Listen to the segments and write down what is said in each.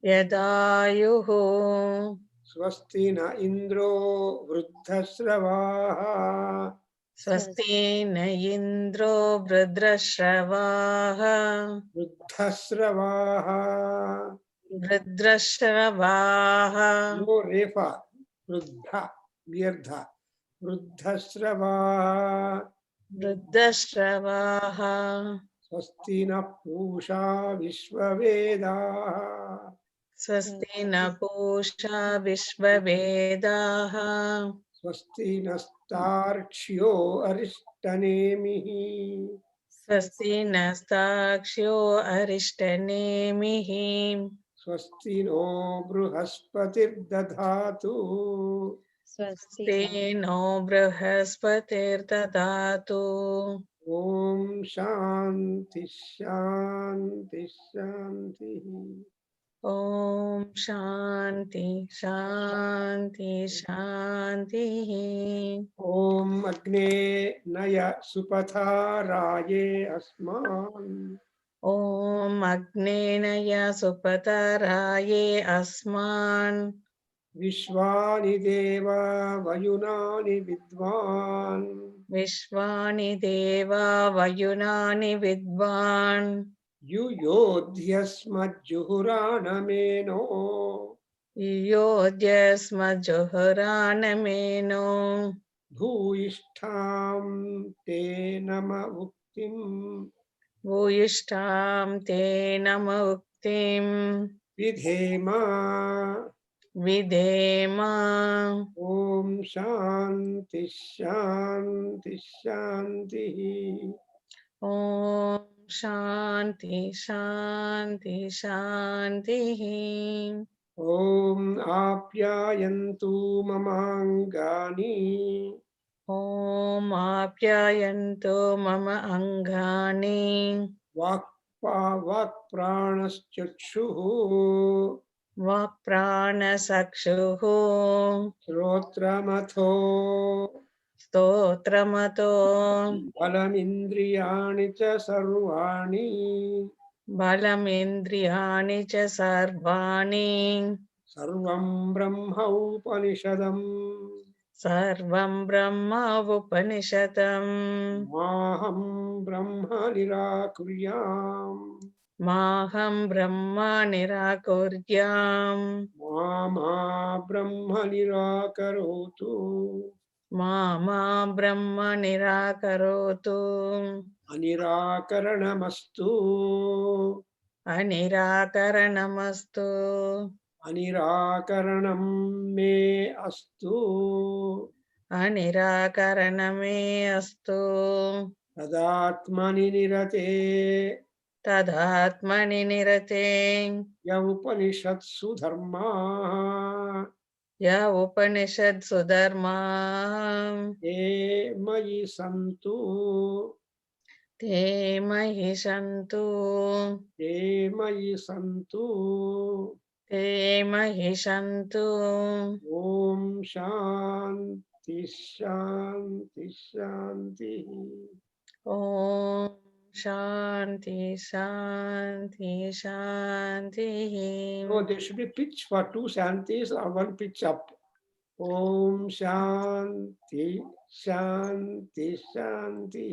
यदायुः स्वस्ति न इन्द्रो वृद्धश्रवाः स्वस्ति न इन्द्रो वृद्धश्रवाः वृद्धश्रवाः वृद्धश्रवाः नो रेफा वृद्ध व्यर्ध वृद्धश्रवाः वृद्धश्रवाः स्वस्ति न पूषा विश्ववेदाः स्वस्ति न पूषा विश्ववेदाः स्वस्ति नस्तार्क्ष्यो अरिष्टनेमिः स्वस्ति नस्ताक्ष्यो अरिष्टनेमिः स्वस्ति नो बृहस्पतिर्दधातु स्वस्ति नो बृहस्पतिर्दधातु ॐ शान्ति शान्ति शान्तिः ॐ शान्ति शान्ति शान्तिः ॐ अग्ने नय सुपथा राये अस्मान् ॐ अग्नेनय सुपतराये अस्मान् विश्वानि देव वयुनानि विद्वान् विश्वानि देवा वयुनानि विद्वान् युयोध्यस्मज्जुहुराणमेनो योऽध्यस्मज्जुहुरानमेनो भूयिष्ठां ते नम उक्तिम् भूयिष्ठां ते नम उक्तिं विधेम विधेम ॐ शान्ति शान्ति शान्तिः ॐ शान्ति शान्ति शान्तिः ॐ आप्यायन्तु ममाङ्गानि ॐ आप्यायन्तु मम अङ्गानि वाक्प्राणश्चक्षुः वाक्प्राणचक्षुः श्रोत्रमथो स्तोत्रमतो बलमिन्द्रियाणि च सर्वाणि बलमिन्द्रियाणि च सर्वाणि सर्वं ब्रह्मोपनिषदम् सर्वं ब्रह्म उपनिषदम् माहं ब्रह्म निराकुर्याम् माहं ब्रह्म निराकुर्याम् मा ब्रह्म निराकरोतु मा ब्रह्म निराकरोतु अनिराकरणमस्तु अनिराकरणमस्तु अनिराकरणं मे अस्तु अनिराकरणमे अस्तु तदात्मनि निरते तदात्मनि निरते य उपनिषत्सु धर्माः य उपनिषत्सु धर्मा ते मयि सन्तु ते मयि सन्तु ते मयि सन्तु ते मयि सन्तु ॐ शान्ति शान्ति शान्तिः ॐ शान्ति शान्ति शान्तिः So there should be pitch for two shantis or one pitch up. Om Shanti Shanti Shanti.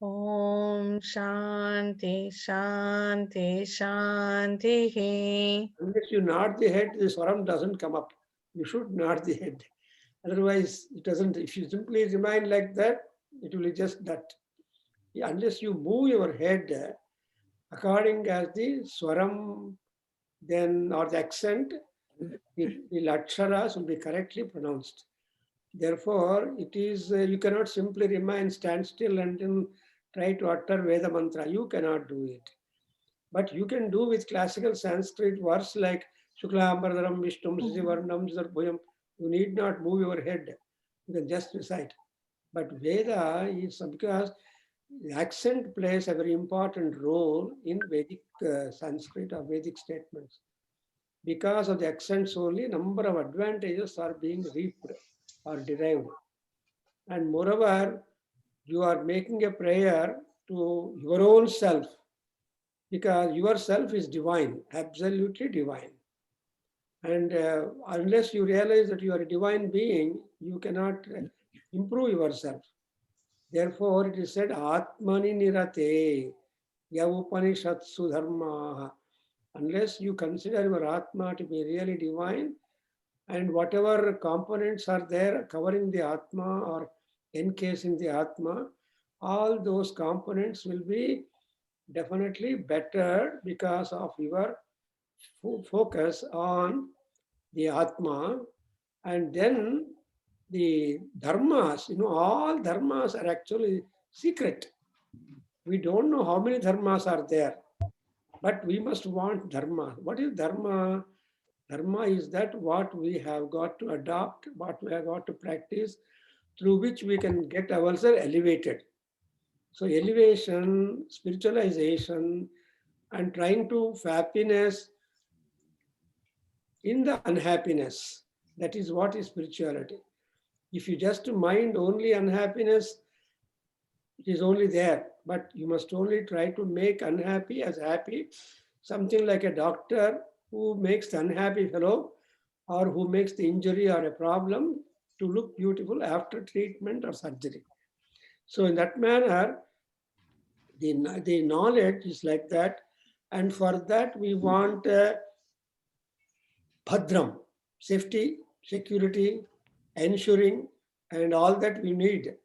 ॐ शान्ति शान्ति शान्तिः Unless you nod the head, the swaram doesn't come up. You should nod the head. Otherwise, it doesn't. If you simply remain like that, it will be just that. Unless you move your head according as the swaram, then or the accent, the laksharas will be correctly pronounced. Therefore, it is you cannot simply remain stand still and then try to utter Veda mantra. You cannot do it. But you can do with classical Sanskrit words like Shukla Ambardaram Vishtum Sivarnam Sarvayam. You need not move your head. You can just recite. But Veda is because the accent plays a very important role in Vedic Sanskrit or Vedic statements. Because of the accents only, number of advantages are being reaped or derived. And moreover, you are making a prayer to your own self because yourself is divine, absolutely divine. And unless you realize that you are a divine being, you cannot improve yourself. Therefore, it is said, Atmani nirate yavupanishatsu dharmaha. Unless you consider your Atma to be really divine, and whatever components are there covering the Atma or encasing the Atma, all those components will be definitely better because of your focus on the Atma. And then the dharmas, all dharmas are actually secret. We don't know how many dharmas are there, but we must want dharma. What is dharma? Dharma is that what we have got to adopt, what we have got to practice, through which we can get ourselves elevated. So elevation, spiritualization, and trying to happiness in the unhappiness. That is what is spirituality. If you just mind only unhappiness, it is only there. But you must only try to make unhappy as happy. Something like a doctor who makes the unhappy fellow or who makes the injury or a problem to look beautiful after treatment or surgery. So in that manner, the knowledge is like that. And for that, we want bhadram, safety, security, ensuring, and all that we need.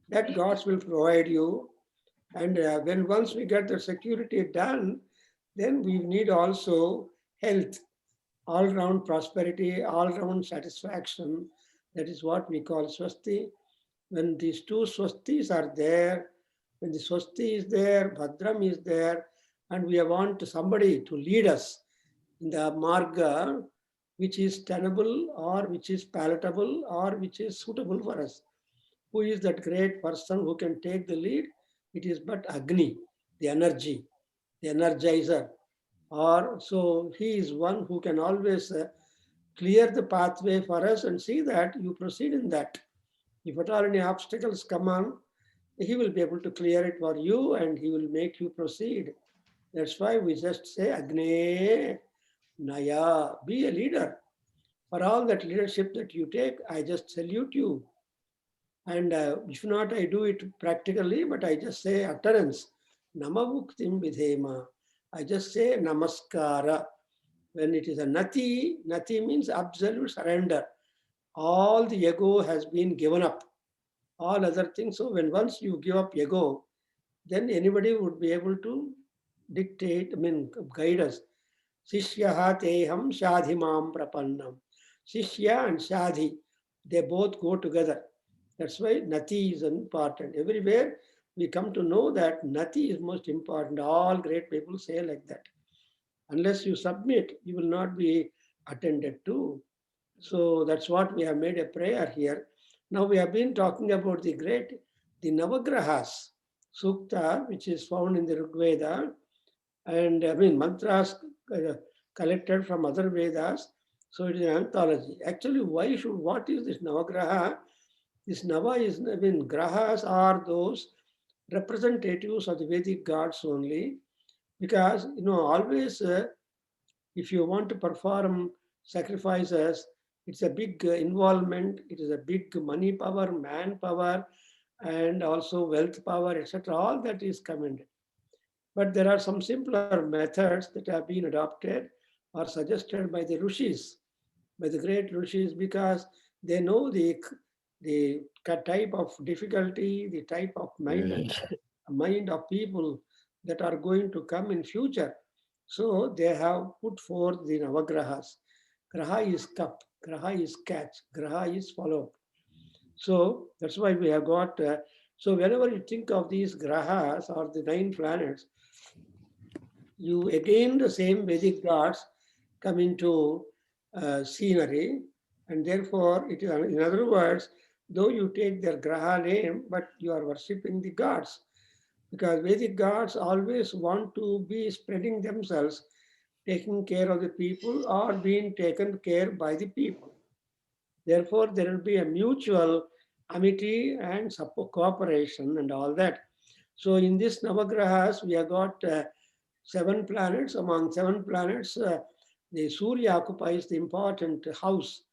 That gods will provide you. And when once we get the security done, then we need also health, all-round prosperity, all-round satisfaction. That is what we call swasti. When these two swastis are there, when the swasti is there, bhadram is there, and we want somebody to lead us in the marga, which is tenable or which is palatable or which is suitable for us. Who is that great person who can take the lead? It is but Agni, the energy, the energizer. Or so he is one who can always clear the pathway for us and see that you proceed in that. If at all any obstacles come on, he will be able to clear it for you and he will make you proceed. That's why we just say Agne Naya, be a leader. For all that leadership that you take, I just salute you. And if not, I do it practically, but I just say utterance. Namavuktim vidhema. I just say namaskara. When it is a nati, nati means absolute surrender. All the ego has been given up. All other things. So when once you give up ego, then anybody would be able to dictate, guide us. Sishyaha teham shadhimam prapannam. Shishya and shadhi, they both go together. That's why nati is important. Everywhere we come to know that nati is most important. All great people say like that. Unless you submit, you will not be attended to. So that's what we have made a prayer here. Now we have been talking about the Navagrahas, Sukta, which is found in the Rig Veda, and mantras collected from other Vedas. So it is an anthology. Actually, what is this Navagraha? This Nava is, Grahas are those representatives of the Vedic gods only, because, always if you want to perform sacrifices, it's a big involvement, it is a big money power, manpower, and also wealth power, etc. All that is commended. But there are some simpler methods that have been adopted or suggested by the rishis, by the great rishis, because they know the type of difficulty, the type of mind of people that are going to come in future. So they have put forth the Navagrahas. Graha is cup, Graha is catch, Graha is follow. So that's why we have got, so whenever you think of these Grahas or the 9 planets, you again the same Vedic gods come into scenery, and therefore it is, in other words, though you take their Graha name, but you are worshipping the gods, because Vedic gods always want to be spreading themselves, taking care of the people or being taken care by the people. Therefore, there will be a mutual amity and support, cooperation and all that. So in this Navagrahas, we have got 7 planets. Among 7 planets, the Surya occupies the important house.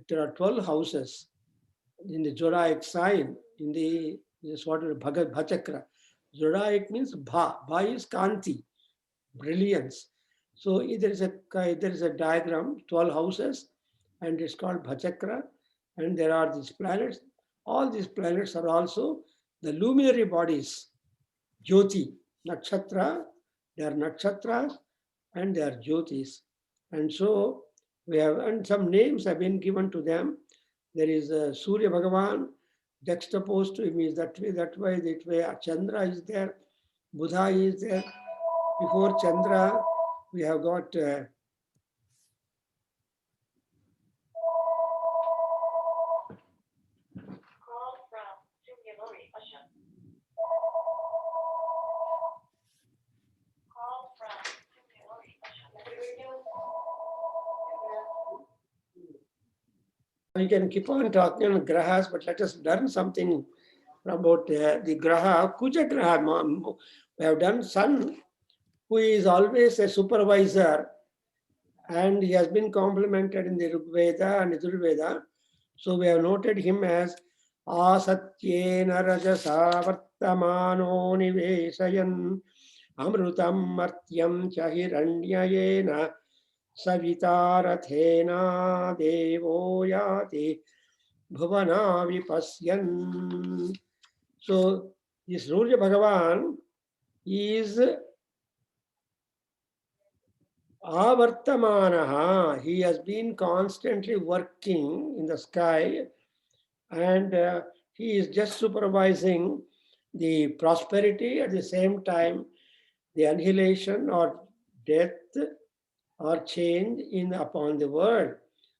There are 12 houses in the zodiac sign, in the sort of Bhachakra. Zodiac means Bha. Bha is Kanti, brilliance. So there is a diagram, 12 houses, and it's called Bhachakra, and there are these planets. All these planets are also the luminary bodies, Jyoti, Nakshatra, they are Nakshatras and they are Jyotis. And so we have, and some names have been given to them. There is Surya Bhagavan, juxtaposed to him is that way. Chandra is there, Buddha is there. Before Chandra, we have got we can keep on talking on grahas, but let us learn something about the graha. Kuja graha, we have done Sun, who is always a supervisor, and he has been complimented in the Rig Veda and Yajurveda. So we have noted him as Asatyena Rajasa Vartamano Nivesayan Amrutam Martyam Chahiranyayena Savitarathena Devo Yati Bhuvana Vipasyan. So this Surya Bhagavan is Avartamanaha. He has been constantly working in the sky, and he is just supervising the prosperity, at the same time the annihilation or death or change in upon the world.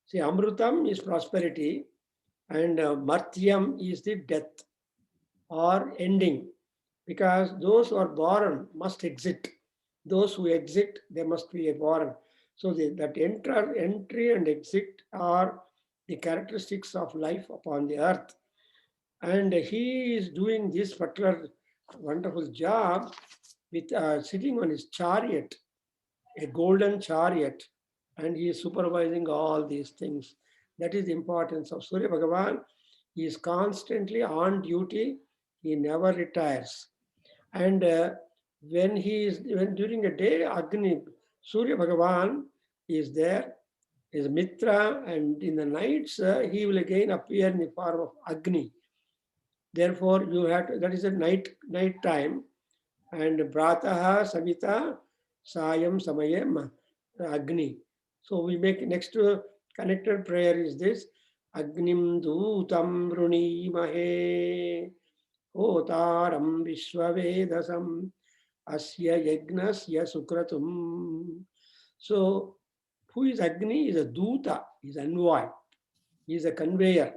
See, Amrutam is prosperity, and Martyam is the death or ending, because those who are born must exit. Those who exit, they must be born. So that entry and exit are the characteristics of life upon the earth. And he is doing this particular wonderful job with sitting on his chariot, a golden chariot, and he is supervising all these things. That is the importance of Surya Bhagavan. He is constantly on duty. He never retires. And when during the day, Agni, Surya Bhagavan is there, is Mitra, and in the nights he will again appear in the form of Agni. Therefore, you have to, that is a night time, and Brataha Savita Sayam Samayam Agni. So we make next connected prayer is this Agnim Dutam Bruni Mahe Otaram Vishwavedasam Asya Yagnasya Sukratum. So, who is Agni? Is a Duta, is envoy, is a conveyor.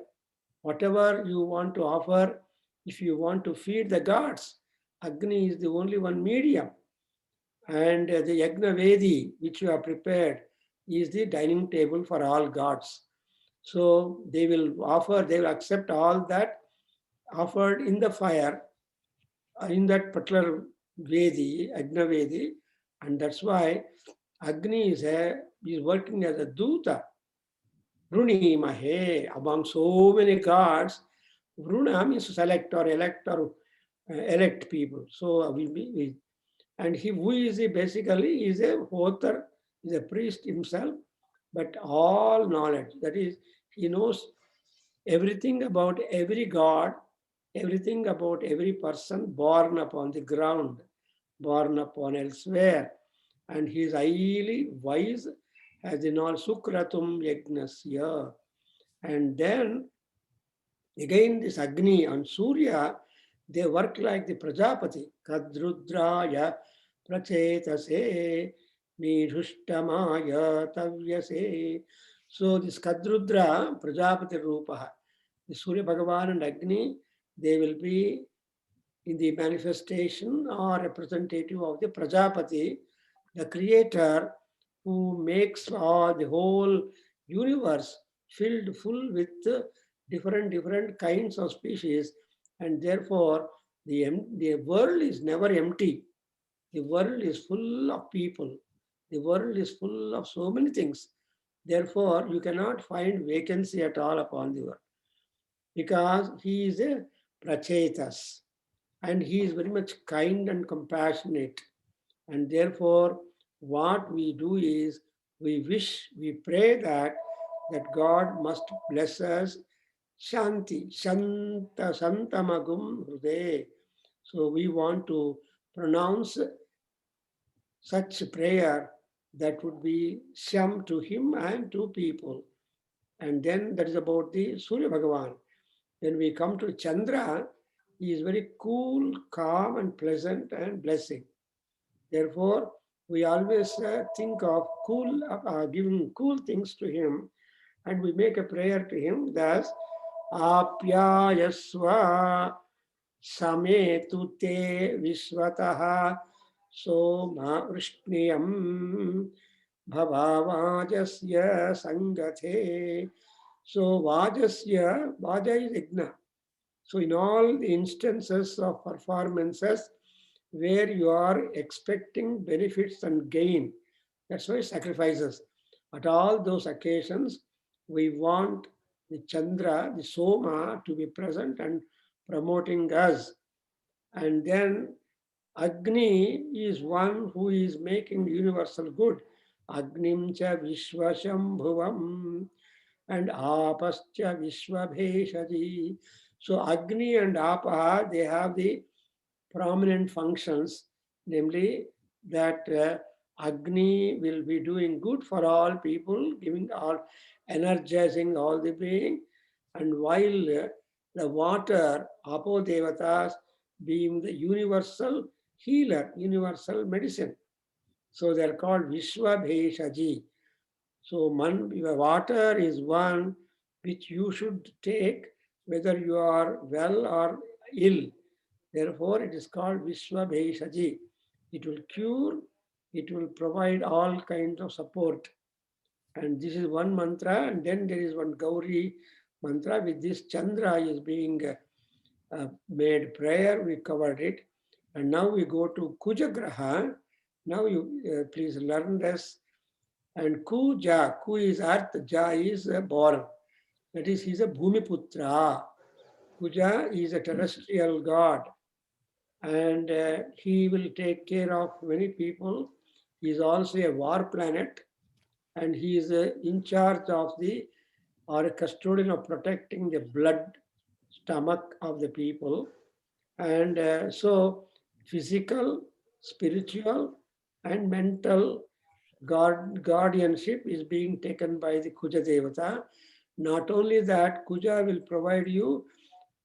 Whatever you want to offer, if you want to feed the gods, Agni is the only one medium. And the Yagna Vedi, which you have prepared, is the dining table for all gods. So they will offer, they will accept all that offered in the fire, in that particular Vedi, Agna Vedi, and that's why Agni is working as a Duta. Bruni Mahe, among so many gods, Bruna means select or elect or elect people. So and he who is basically is a author, is a priest himself, but all knowledge, that is, he knows everything about every god, everything about every person born upon the ground, born upon elsewhere. And he is highly wise, as in all Sukratum Yagnasya. And then again, this Agni and Surya, they work like the Prajapati. Kadrudraya Prachetase Nidhushtamaya Tavyase. So this Kadrudra, Prajapati Rupaha, the Surya Bhagavan and Agni, they will be in the manifestation or representative of the Prajapati, the creator who makes all the whole universe filled full with different kinds of species, and therefore the world is never empty. The world is full of people. The world is full of so many things. Therefore, you cannot find vacancy at all upon the world, because he is a prachetas and he is very much kind and compassionate. And therefore, what we do is we pray that God must bless us Shanti, Shanta, Santamagum Hrude. So we want to pronounce such prayer that would be Sham to him and to people. And then that is about the Surya Bhagavan. When we come to Chandra, he is very cool, calm, and pleasant and blessing. Therefore, we always think of cool, giving cool things to him, and we make a prayer to him. Thus, Apyayasva Sametu te Vishwataha Soma Vrishniyam Bhavavajasya Sangathe. So Vajasya, Vaja is Yajna. So in all the instances of performances where you are expecting benefits and gain, that's why sacrifices. At all those occasions, we want the Chandra, the Soma, to be present and promoting us. And then Agni is one who is making universal good. Agnim cha Vishwashambhuvam and Apascha Vishwabheshaji. So Agni and Apa, they have the prominent functions, namely that Agni will be doing good for all people, giving all, energizing all the being, and while the water, Apo Devatas, being the universal healer, universal medicine. So they are called Vishwabheshaji. So water is one which you should take whether you are well or ill. Therefore, it is called Vishwabheshaji. It will cure, it will provide all kinds of support. And this is one mantra, and then there is one Gauri mantra. With this, Chandra is being made prayer. We covered it. And now we go to Kujagraha. Now you please learn this. And Kuja, Ku is earth, Ja is born. That is, he is a Bhumiputra. Kuja is a terrestrial god. And he will take care of many people. He is also a war planet, and he is in charge of or a custodian of protecting the blood stomach of the people. And so physical, spiritual, and mental guardianship is being taken by the Kuja Devata. Not only that, Kuja will provide you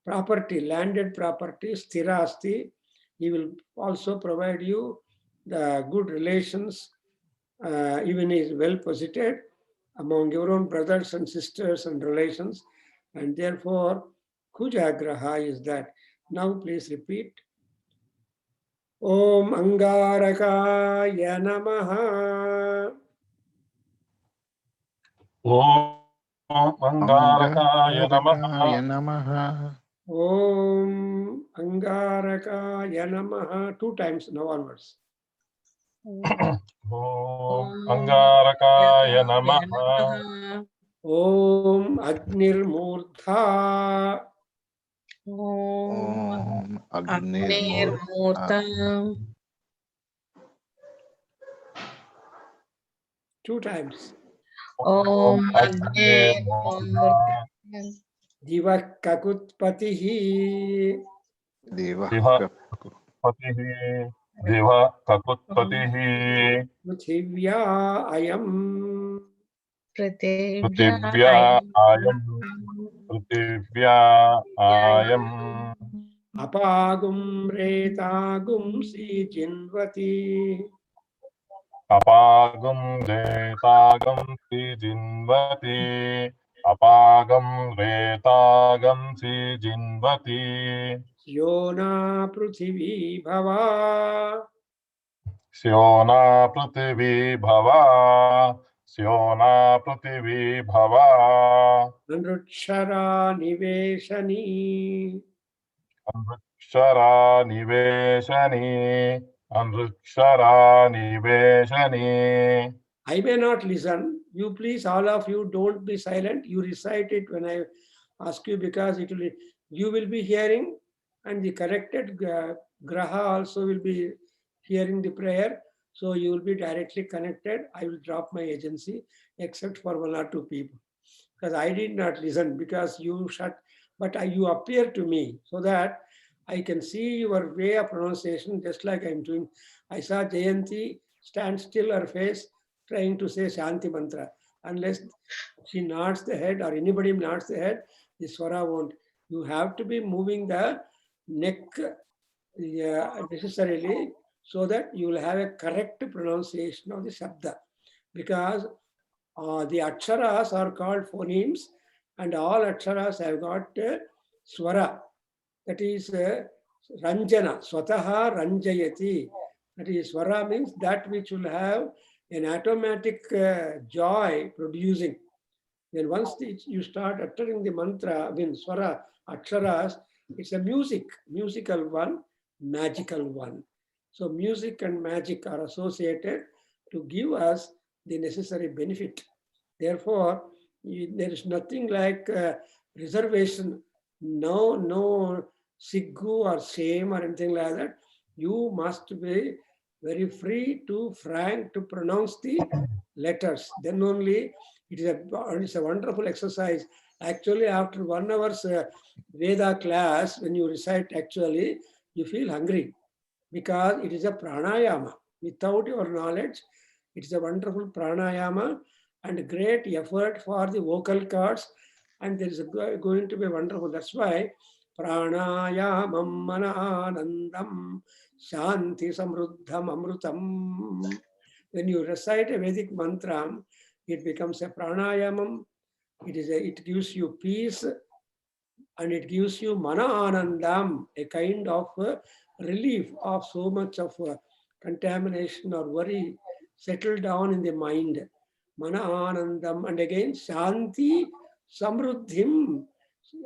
property, landed property, sthirasti. He will also provide you the good relations, even he is well posited among your own brothers and sisters and relations. And therefore, Kujagraha is that. Now please repeat. Om Angarakaya Namaha. Om Angarakaya Namaha. Om Angarakaya Namaha. 2 times now onwards. Om Angarakaya Namaha. Om Agnir Murtha. Om Agnir Murtha. 2 times. Om Agnir Murtha. Divak Kakutpatihi. Diva Kakutpatihi. Prithivya Ayam. Prithivya Ayam. Apagum Retagum Si Jinvati. Apagam retagam si jinvati. Apagam retagam si jinvati. Yona Prithvi Bhava. Syona Prithvi Bhava. Syona Prithvi Bhava. Nrukshara Niveshani. Amrutshara Niveshani. Anrukshara Niveshani. I may not listen. You please, all of you, don't be silent. You recite it when I ask you, because it will, you will be hearing, and the corrected graha also will be hearing the prayer. So you will be directly connected. I will drop my agency, except for 1 or 2 people, because I did not listen, because you shut, but you appear to me so that I can see your way of pronunciation, just like I'm doing. I saw Jayanti stand still, her face, trying to say Shanti mantra. Unless she nods the head or anybody nods the head, the swara won't. You have to be moving the neck necessarily, so that you will have a correct pronunciation of the shabda. Because the aksharas are called phonemes, and all aksharas have got swara. That is ranjana, swataha ranjayati. That is, swara means that which will have an automatic joy producing. Then once you start uttering the mantra, when swara, aksharas, it's a musical one, magical one. So music and magic are associated to give us the necessary benefit. Therefore, there is nothing like reservation, no siggu or shame or anything like that. You must be very free to frank to pronounce the letters. Then only it's a wonderful exercise. Actually, after 1 hour's Veda class, when you recite, actually, you feel hungry, because it is a pranayama. Without your knowledge, it is a wonderful pranayama and great effort for the vocal cords, and there is going to be wonderful. That's why pranayamam mananandam shanti samruddham amrutam. When you recite a Vedic mantra, it becomes a pranayamam. It gives you peace, and it gives you mana anandam, a kind of relief of so much of contamination or worry settled down in the mind. Mana anandam, and again shanti samruddhim,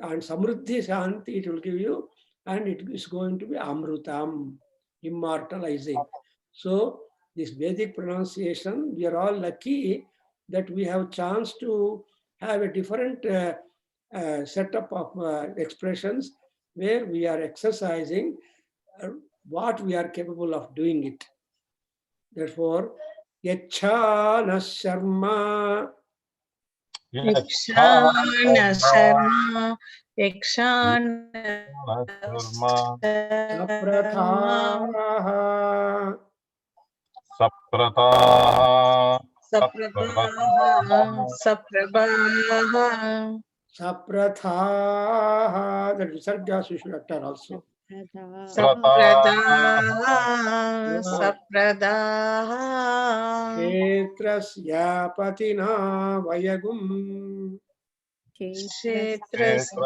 and samruddhi shanti it will give you, and it is going to be amrutam, immortalizing. So this Vedic pronunciation, we are all lucky that we have chance to have a different setup of expressions where we are exercising what we are capable of doing it. Therefore, yachana sharma, Yakshana Sharma, Yakshana saprathaha, Saprataha. Sapradaha, Saprabhaha, saprathaha. The visargas we should utter also. Sapradaha, Sapradaha, Kshetrasya patina vayagum. Kshetrasya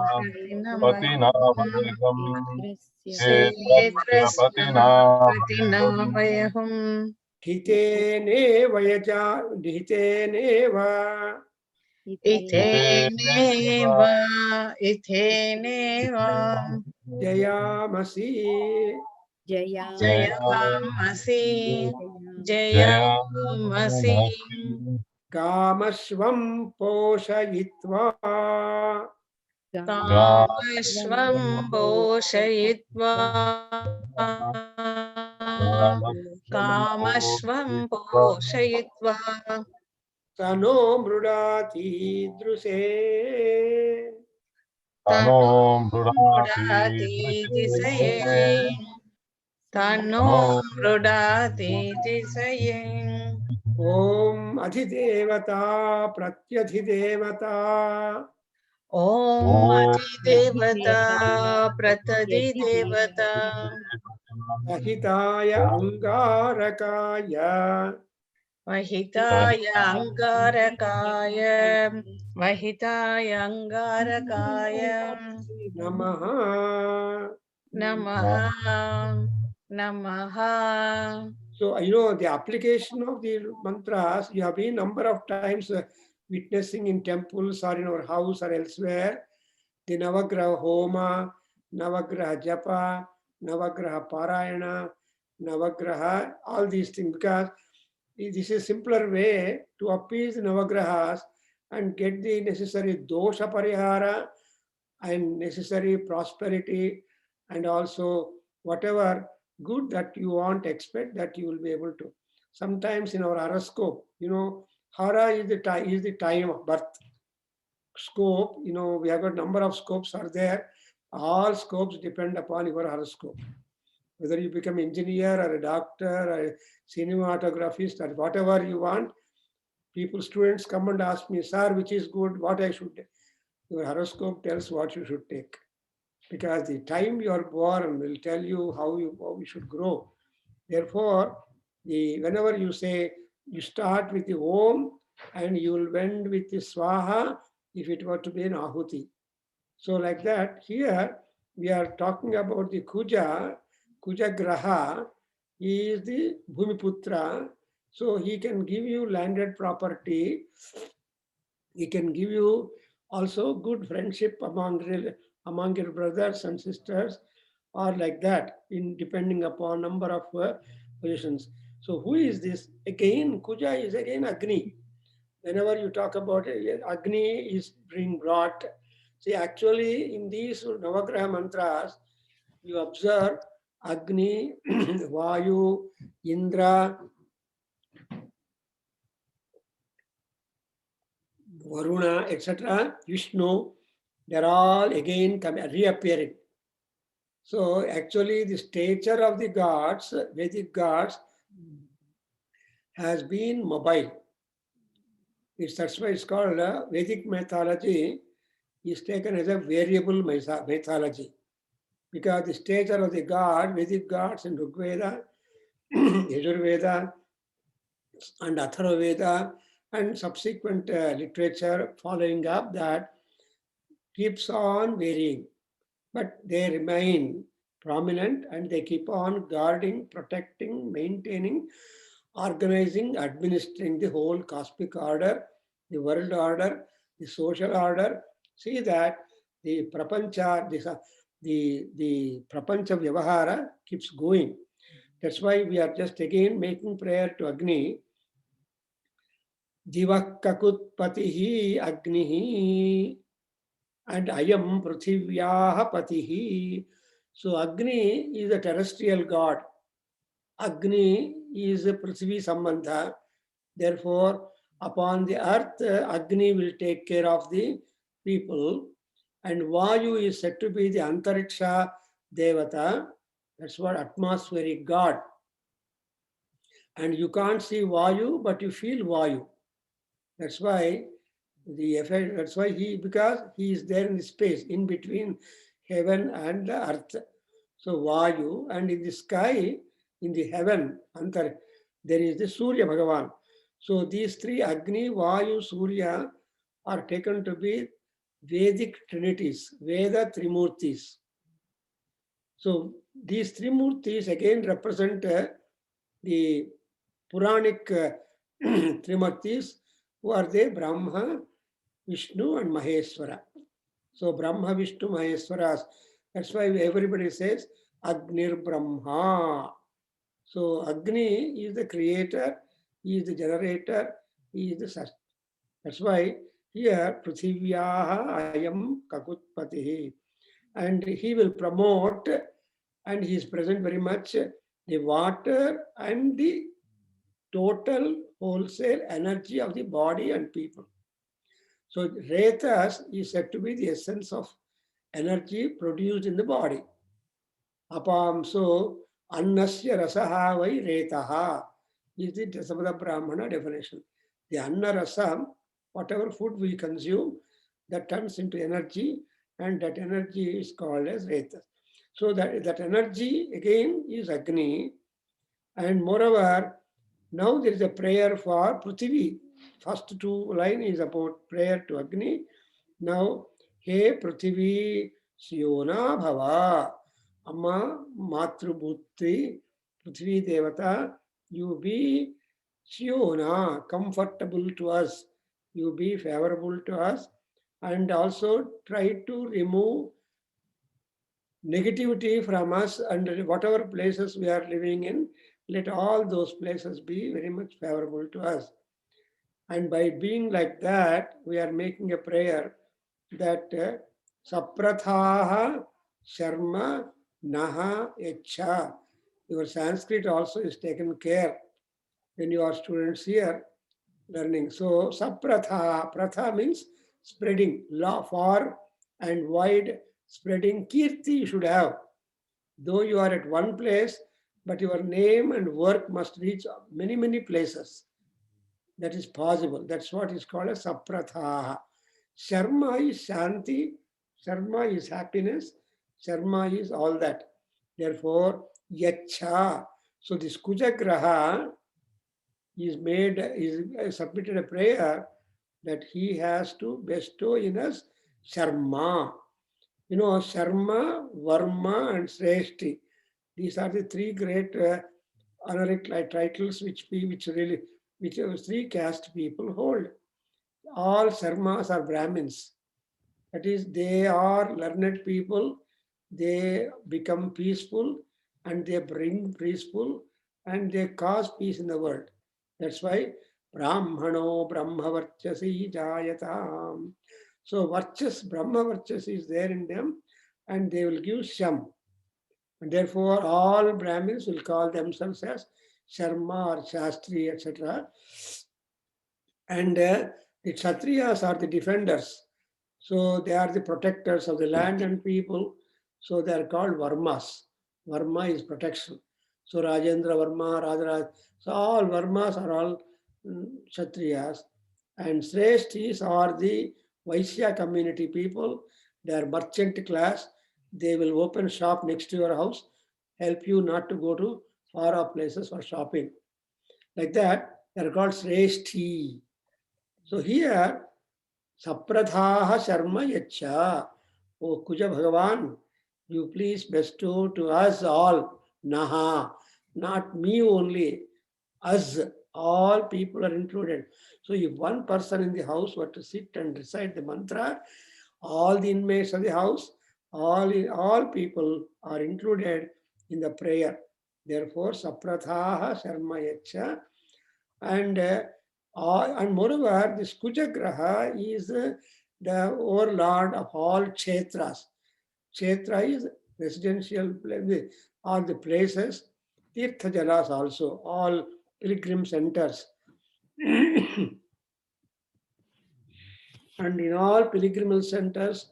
Patina Pratinavayam, Kshetrasya Patina Pratinavayam, Dhiteneva. Itheneva, Jayamasi. Jayamasi, Jayamasi, Kamashvam poshayitva. Kamashvam poshayitva, Kamashvam poshayitva, Tano mrudati druse. Tano Mrudati disaye, Tano mrudati disaye. Om adhidevata pratyadhidevata. Om Adhidevata Pratadidevata Ahitaya angarakaya. Vahitaya Angarakaya Vahitaya Angarakaya Namaha. Namaha Namaha. So, the application of the mantras, you have been number of times witnessing in temples or in our house or elsewhere. The Navagraha Homa, Navagraha Japa, Navagraha Parayana, Navagraha, all these things, because this is a simpler way to appease the Navagrahas and get the necessary dosha parihara and necessary prosperity, and also whatever good that you want, expect, that you will be able to. Sometimes in our horoscope, hara is the time of birth. Scope, we have got number of scopes are there. All scopes depend upon your horoscope. Whether you become engineer or a doctor or a cinematographist or whatever you want, students come and ask me, sir, which is good, what I should take. Your horoscope tells what you should take, because the time you are born will tell you how you should grow. Therefore, whenever you say, you start with the Om and you will end with the Swaha if it were to be an Ahuti. So like that, here we are talking about the Kuja Graha. He is the Bhumiputra. So he can give you landed property. He can give you also good friendship among your brothers and sisters, or like that, in depending upon number of positions. So who is this? Again, Kuja is again Agni. Whenever you talk about it, Agni is being brought. See, actually, in these Navagraha mantras, you observe Agni, Vayu, Indra, Varuna, etc., Vishnu, they're all again reappearing. So actually the stature of the gods, Vedic gods, has been mobile. That's why it's called Vedic mythology is taken as a variable mythology. Because the stature of the god, Vedic gods in Rigveda, Yajurveda, and Atharvaveda, and subsequent literature following up, that keeps on varying. But they remain prominent and they keep on guarding, protecting, maintaining, organizing, administering the whole cosmic order, the world order, the social order. See that the prapancha, the prapancha vyavahara keeps going. That's why we are just again making prayer to Agni. Divakakut patihi agnihi, and Ayam Prithivyaha Patihi. So Agni is a terrestrial god. Agni is a Prithvi Sambandha. Therefore, upon the earth, Agni will take care of the people. And Vayu is said to be the Antariksha Devata. That's what atmospheric god. And you can't see Vayu, but you feel Vayu. That's why the effect, that's why because he is there in the space in between heaven and the earth. So Vayu, and in the sky, in the heaven, Antar, there is the Surya Bhagavan. So these three, Agni, Vayu, Surya, are taken to be Vedic trinities, Veda Trimurtis. So these Trimurtis again represent the Puranic Trimurtis, who are they? Brahma, Vishnu and Maheshwara. So Brahma, Vishnu, Maheshwaras. That's why everybody says Agnir Brahma. So Agni is the creator, he is the generator, he is the sustainer. That's why here Prithivyaha Ayam Kakutpatihi. And he will promote, and he is present very much, the water and the total wholesale energy of the body and people. So Retas is said to be the essence of energy produced in the body. Apam, so Annasya Rasaha vai Retaha is the Dasapada Brahmana definition. The Anna Rasa, whatever food we consume, that turns into energy, and that energy is called as Retas. So that energy again is Agni, and moreover, now there is a prayer for Prithvi. First two line is about prayer to Agni. Now, He Prithvi Siyona Bhava, Amma Matrubhutri, Prithvi Devata, you be Siyona, comfortable to us, you be favorable to us, and also try to remove negativity from us and whatever places we are living in, let all those places be very much favorable to us. And by being like that, we are making a prayer that Saprathaha Sharma Naha Echa. Your Sanskrit also is taken care when you are students here learning. So Sapratha, Pratha means spreading, far and wide spreading. Kirti you should have. Though you are at one place, but your name and work must reach many, many places. That is possible. That's what is called a Sapratha. Sharma is Shanti, Sharma is happiness, Sharma is all that. Therefore, Yacha. So this Kujagraha is submitted a prayer that he has to bestow in us Sharma. You know, Sharma, Varma, and Sreshti. These are the three great honorific titles which three caste people hold. All Sharmas are Brahmins. That is, they are learned people. They become peaceful, and they bring peaceful, and they cause peace in the world. That's why Brahmano Brahmavarchasi Jayatam. So Varchas, Brahma Varchas is there in them, and they will give Sham. And therefore, all Brahmins will call themselves as Sharma or Shastri, etc. And the Kshatriyas are the defenders. So they are the protectors of the land and people. So they are called Varmas. Varma is protection. So Rajendra Varma, Rajaraj. So all Varmas are all Kshatriyas. And Sreshtis are the Vaishya community people. They are merchant class. They will open shop next to your house, help you not to go to far off places for shopping. Like that, they are called Sreshti. So here, Saprathaha Sharma Yacha. O Kuja Bhagavan, you please bestow to us all Naha, not me only, us, all people are included. So if one person in the house were to sit and recite the mantra, all the inmates of the house, all people are included in the prayer. Therefore, Saprathaha Sharma Yacha. And moreover, this Kujagraha is the overlord of all Kshetras. Kshetra is residential, all the places, Tirtha Jalas also, all pilgrim centers. And in all pilgrim centers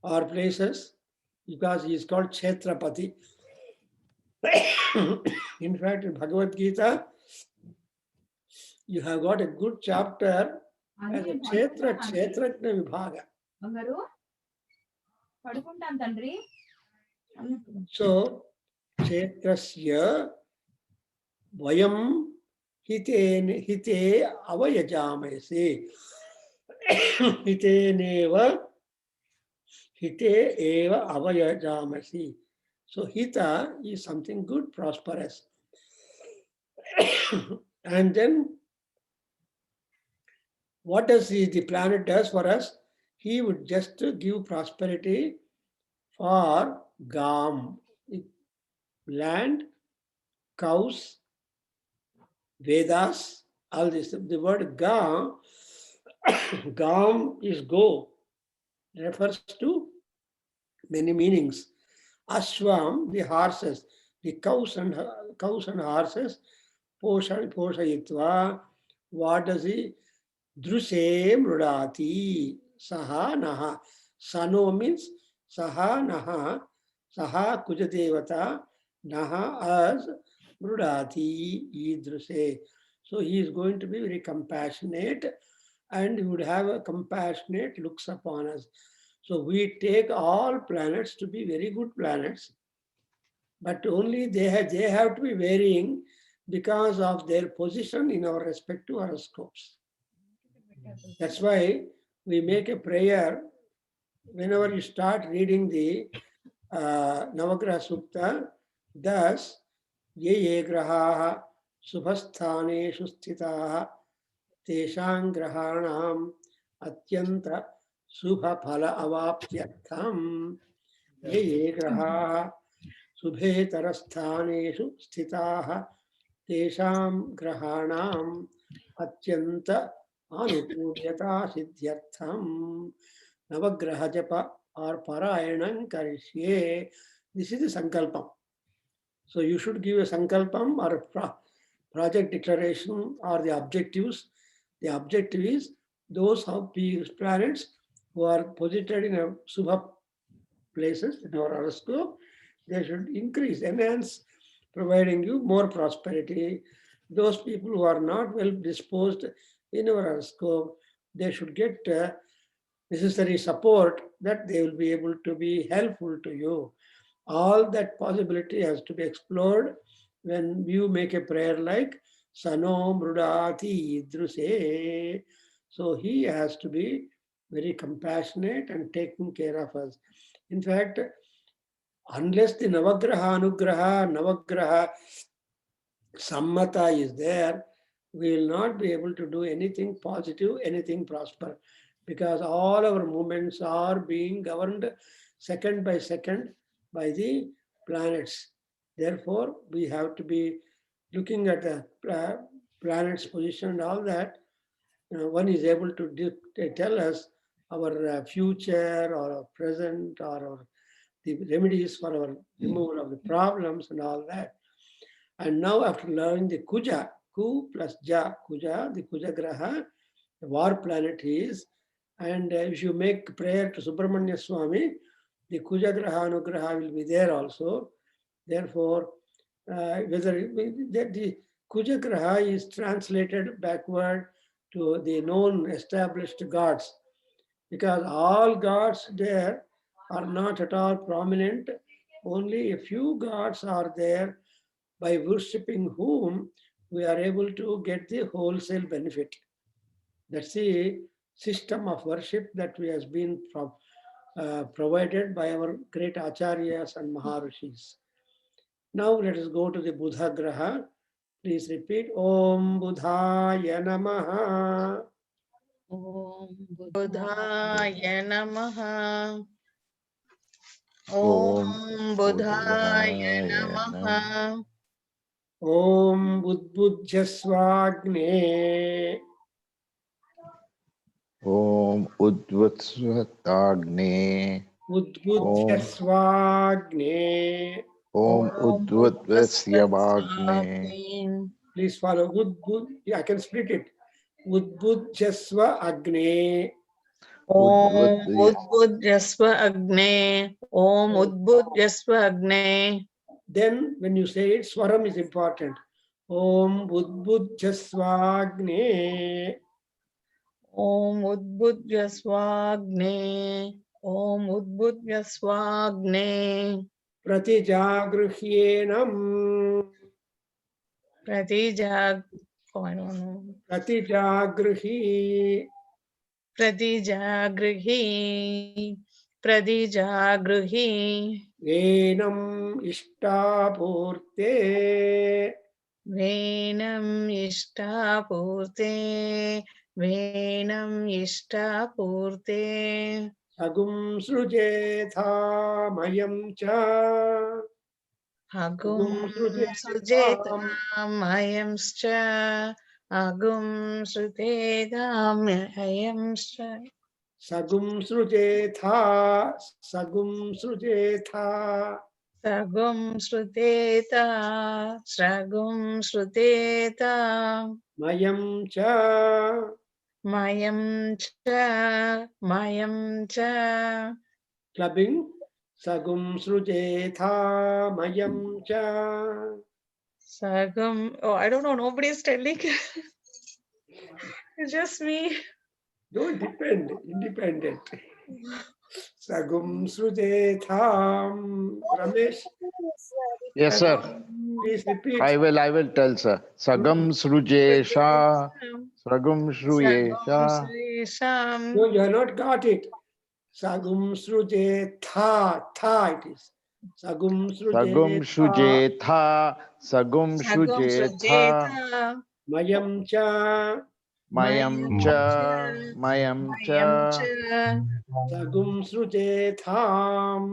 or places, because he is called Kshetrapati. In fact, in Bhagavad Gita, you have got a good chapter as a Kshetrajna Vibhaga. So, Kshetrasya Vayam Hite Avayajamase. Hiteneva Hite Eva Avayajamasi. So, Hita is something good, prosperous. And then, what does the planet does for us? He would just give prosperity for Gam, land, cows, Vedas, all this. The word Gam, Gam is go, refers to many meanings. Ashwam, the horses, the cows and horses, Poshayitva, what does he? Drushe Mrudati, Saha Naha. Sano means Saha Naha, Saha Kujadevata, Naha as Mrudati Idruse. So he is going to be very compassionate and he would have a compassionate looks upon us. So we take all planets to be very good planets, but only they have to be varying because of their position in our respective horoscopes. That's why we make a prayer whenever you start reading the Navagraha Sukta. Thus, ye grahaha subhasthaneshu sthitaha teshang grahanam atyanta subha phala avapyatham. ये ये ग्रहाः शुभेतरस्थानेषु स्थिताः तेषां ग्रहाणाम् अत्यन्त अनुकूल्यता सिद्ध्यर्थं नवग्रह जप or parayanam karisye. This is the sankalpam. So you should give a sankalpam or a project declaration or the objectives. The objective is those of these planets who are posited in a subha places in our horoscope, they should increase, enhance, providing you more prosperity. Those people who are not well disposed in our horoscope, they should get necessary support that they will be able to be helpful to you. All that possibility has to be explored when you make a prayer like Sano Mrudati Idruse. So he has to be very compassionate and taking care of us. In fact, unless the Navagraha Anugraha, Navagraha Sammata is there, we will not be able to do anything positive, anything prosper, because all our movements are being governed second by second by the planets. Therefore, we have to be looking at the planet's position and all that. One is able to tell us our future or our present or the remedies for our removal of the problems and all that. And now after learning the Kuja, Ku plus Ja, Kuja, the Kuja Graha, the war planet is, and if you make prayer to Subramanya Swami, the Kuja Graha Anugraha will be there also. Therefore, whether the Kuja Graha is translated backward to the known established gods, because all gods there are not at all prominent. Only a few gods are there, by worshipping whom we are able to get the wholesale benefit. That's the system of worship that we has been provided by our great acharyas and maharishis. Now let us go to the Buddha Graha. Please repeat Om Buddhaya Namaha. Om Buddhaya Namaha. Om Om Buddhaya Namaha. Om Budbudhyasvagne. Om Udvatsvatagne. Budbudhyasvagne. Om Udvatsvagne. Please follow. I can split it. Udbudhyasva Agne. Om Udbudhyasva Agne. Om Udbudhyasva Agne. Then when you say it, Swaram is important. Om Udbudhyasva Agne. Om Udbudhyasva Agne. Om Udbudhyasva Agne. Pratijagruhyenam. Pratijag. Oh, I don't know. Pratijagruhi. Pratijagrihi. Pratijagrihi. Venam ishtapurte. Venam ishtapurte. Venam ishtapurte. Sagum srujetha mayam cha. Agum sujetam ayamscha. Agum sujetam ayamscha. Sagum srujetha. Sagum srujetha. Sagum sruteta. Sagum sruteta. Mayam cha. Mayam cha. Mayam cha. Clubbing. Sagum srujetha mayam cha. Sagum. Oh, I don't know. Nobody's telling. It's just me. Don't depend. Independent. Sagum srujetham. Ramesh, Yes, sir. please repeat. I will tell, sir. Sagam Srujesha. Sagam Shruyesha. Srisham. No, you have not got it. Sagum srujetha. Tha it is. Sagum Sagam srujetha. Shujetha. Sagam Sagum Shujetha. srujeta. Mayam cha. Mayam cha. Mayam cha. Sagum srujetham.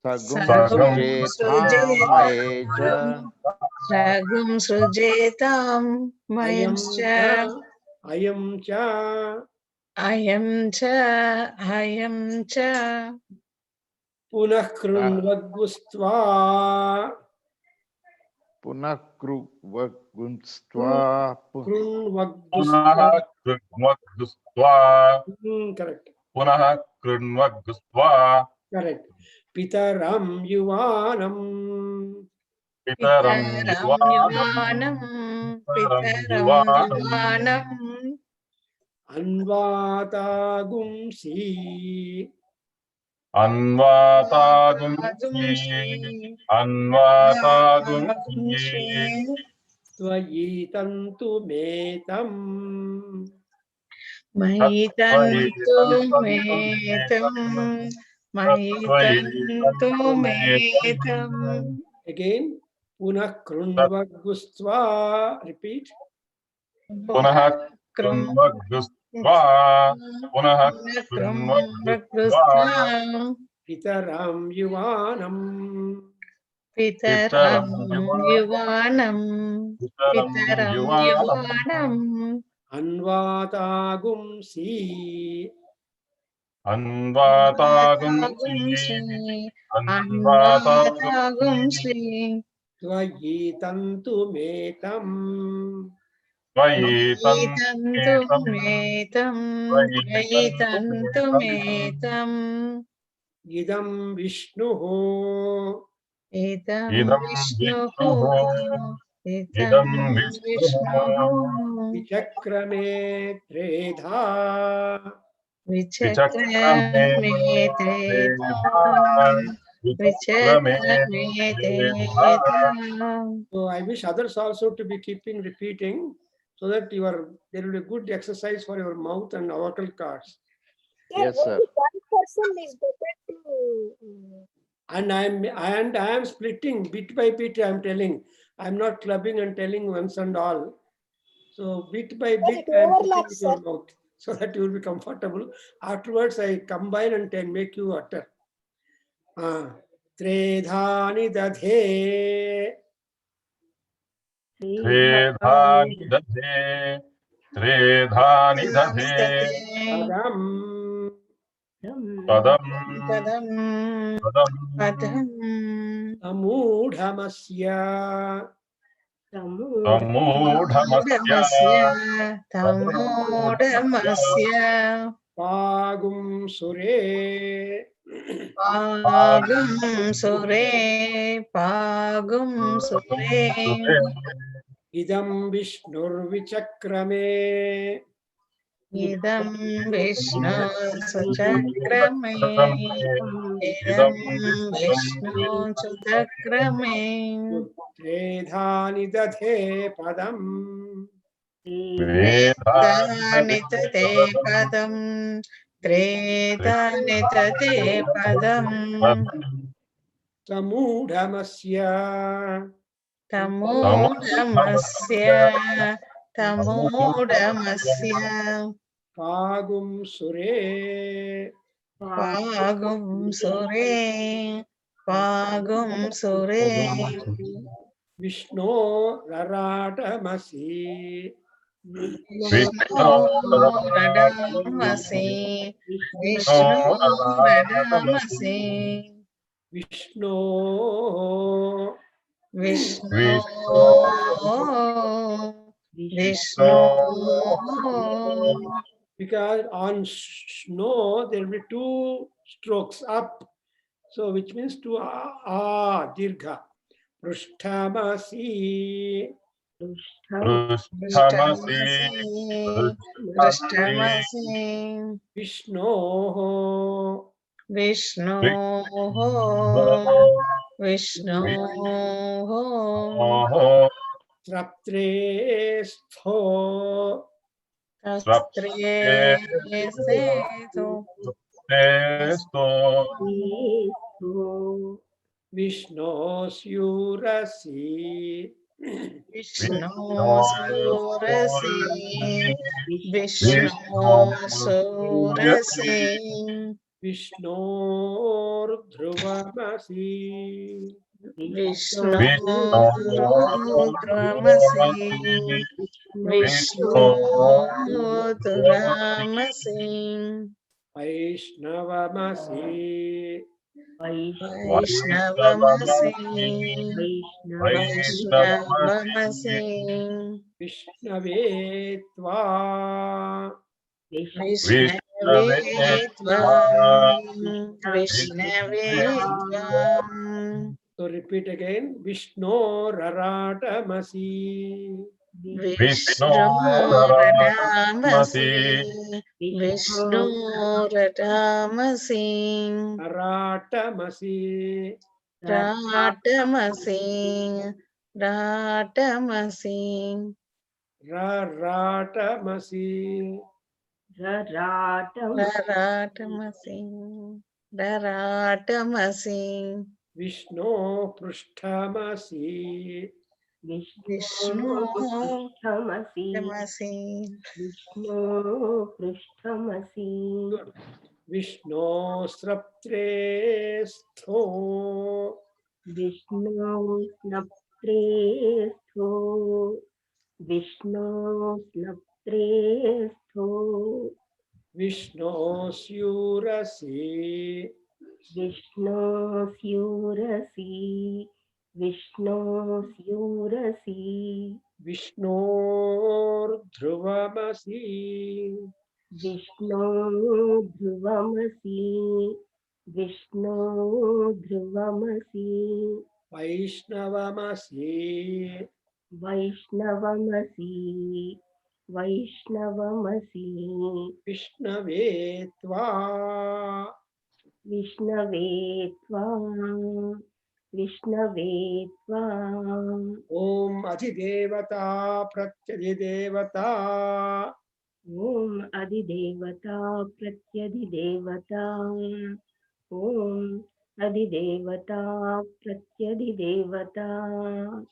Sagum Sagum srujetham. Maye cha. Sagum Sujetam Ayam Mayamcha cha. Ayam cha. Ayamcha Punah krunvagustva. Punah krunvagunstva. Krunvagustva. कृण्वग्दुष्ट्वा Correct. पुनः कृण्वग्दुष्ट्वा Correct. Pitaram yuvanam. पितरं Pitaram Yuvanam Yuvanam Anvatagumsi. अन्वातागुंसि अन्वातागुंसि Tvayitantu metam. Maitantu Metam Maitantu Metam Again. Punah krunvagustva. Repeat. पुनः कृण्वग्दुष्ट्वा पुनः कृण्वग्दुष्ट्वा Pitaram yuvanam. Pitaram Yuvanam पितरं Pitaram युवानं Yuvanam Anvatagumsi. अन्वातागुंसि अन्वातागुंसि Tvayitantu metam. Maitantu त्वयितं Metam त्वयितं Maitantu Metam Idam Vishnuhu. Idam इदं Vishnuhu इदं Idam विष्णुः Vishnuhu Vichakrame Tredha. विचक्रमे Vichakrame Teta विचक्रमे Vichakrame Teta So I wish others also to be keeping repeating so that there will be good exercise for your mouth and vocal cords. Yes, sir. One person is better to. And I am splitting bit by bit. I am telling. I am not clubbing and telling once and all. So bit by bit, it I am putting overlaps, in your sir. mouth so that you will be comfortable. Afterwards, I combine and make you utter. Tredhani dadhe. त्रेधानि दधे त्रेधानि दधे Padam. पदं Padam पदं Padam Amudhamasya. सम्मूढमस्य Tamodamasya Pagum sure. Pagum Sure Idam Vishnur Vichakrame. Idam Vishnu Suchakrame Idam Vishnu Suchakrame Tredhani dadhe padam. Tredani tate padam Tredani tate padam Samudhamasya. Tamodamasya Pagum sure. Pagum Sure Vishnu Raratamasi. Vishnu Radamasi Vishnu Radamasi Vishnu. Vishnu Because on snow there will be two strokes up, so which means to dirgha. Prushthamasi. पृष्ठमसि Prishtamasi Vishnu. Vishnu Vishnu Traptre stho. Tastryesetu तेस्तो Vishnu syurasi. Vishnu Surasi, Vishnu Surasi, Vishnor Dhruvamasi. Vishnu Rudramasi, Vishnu Rudramasi, Vaishnavamasi. Vaishnavamasi, Vaishnavamasi, Vishnave Tva. Vishnave Tvam, Vishnave Tvam, So repeat again. Vishnu Raratamasi. Vishnu Radhamasi, Vishnu Radhamasi, Raratamasi. Ratamasi, Ratamasi, Raratamasi. Ratamasi, Ratamasi, Vishnu Prushthamasi. Vishnu Radhamasi, Good. Vishnu Sraptre Stho. Vishnu Syurasi. Vishnor Dhruvamasi. Vaishnavamasi. Vishnave Tva. Om Adhidevata Pratyadhidevata.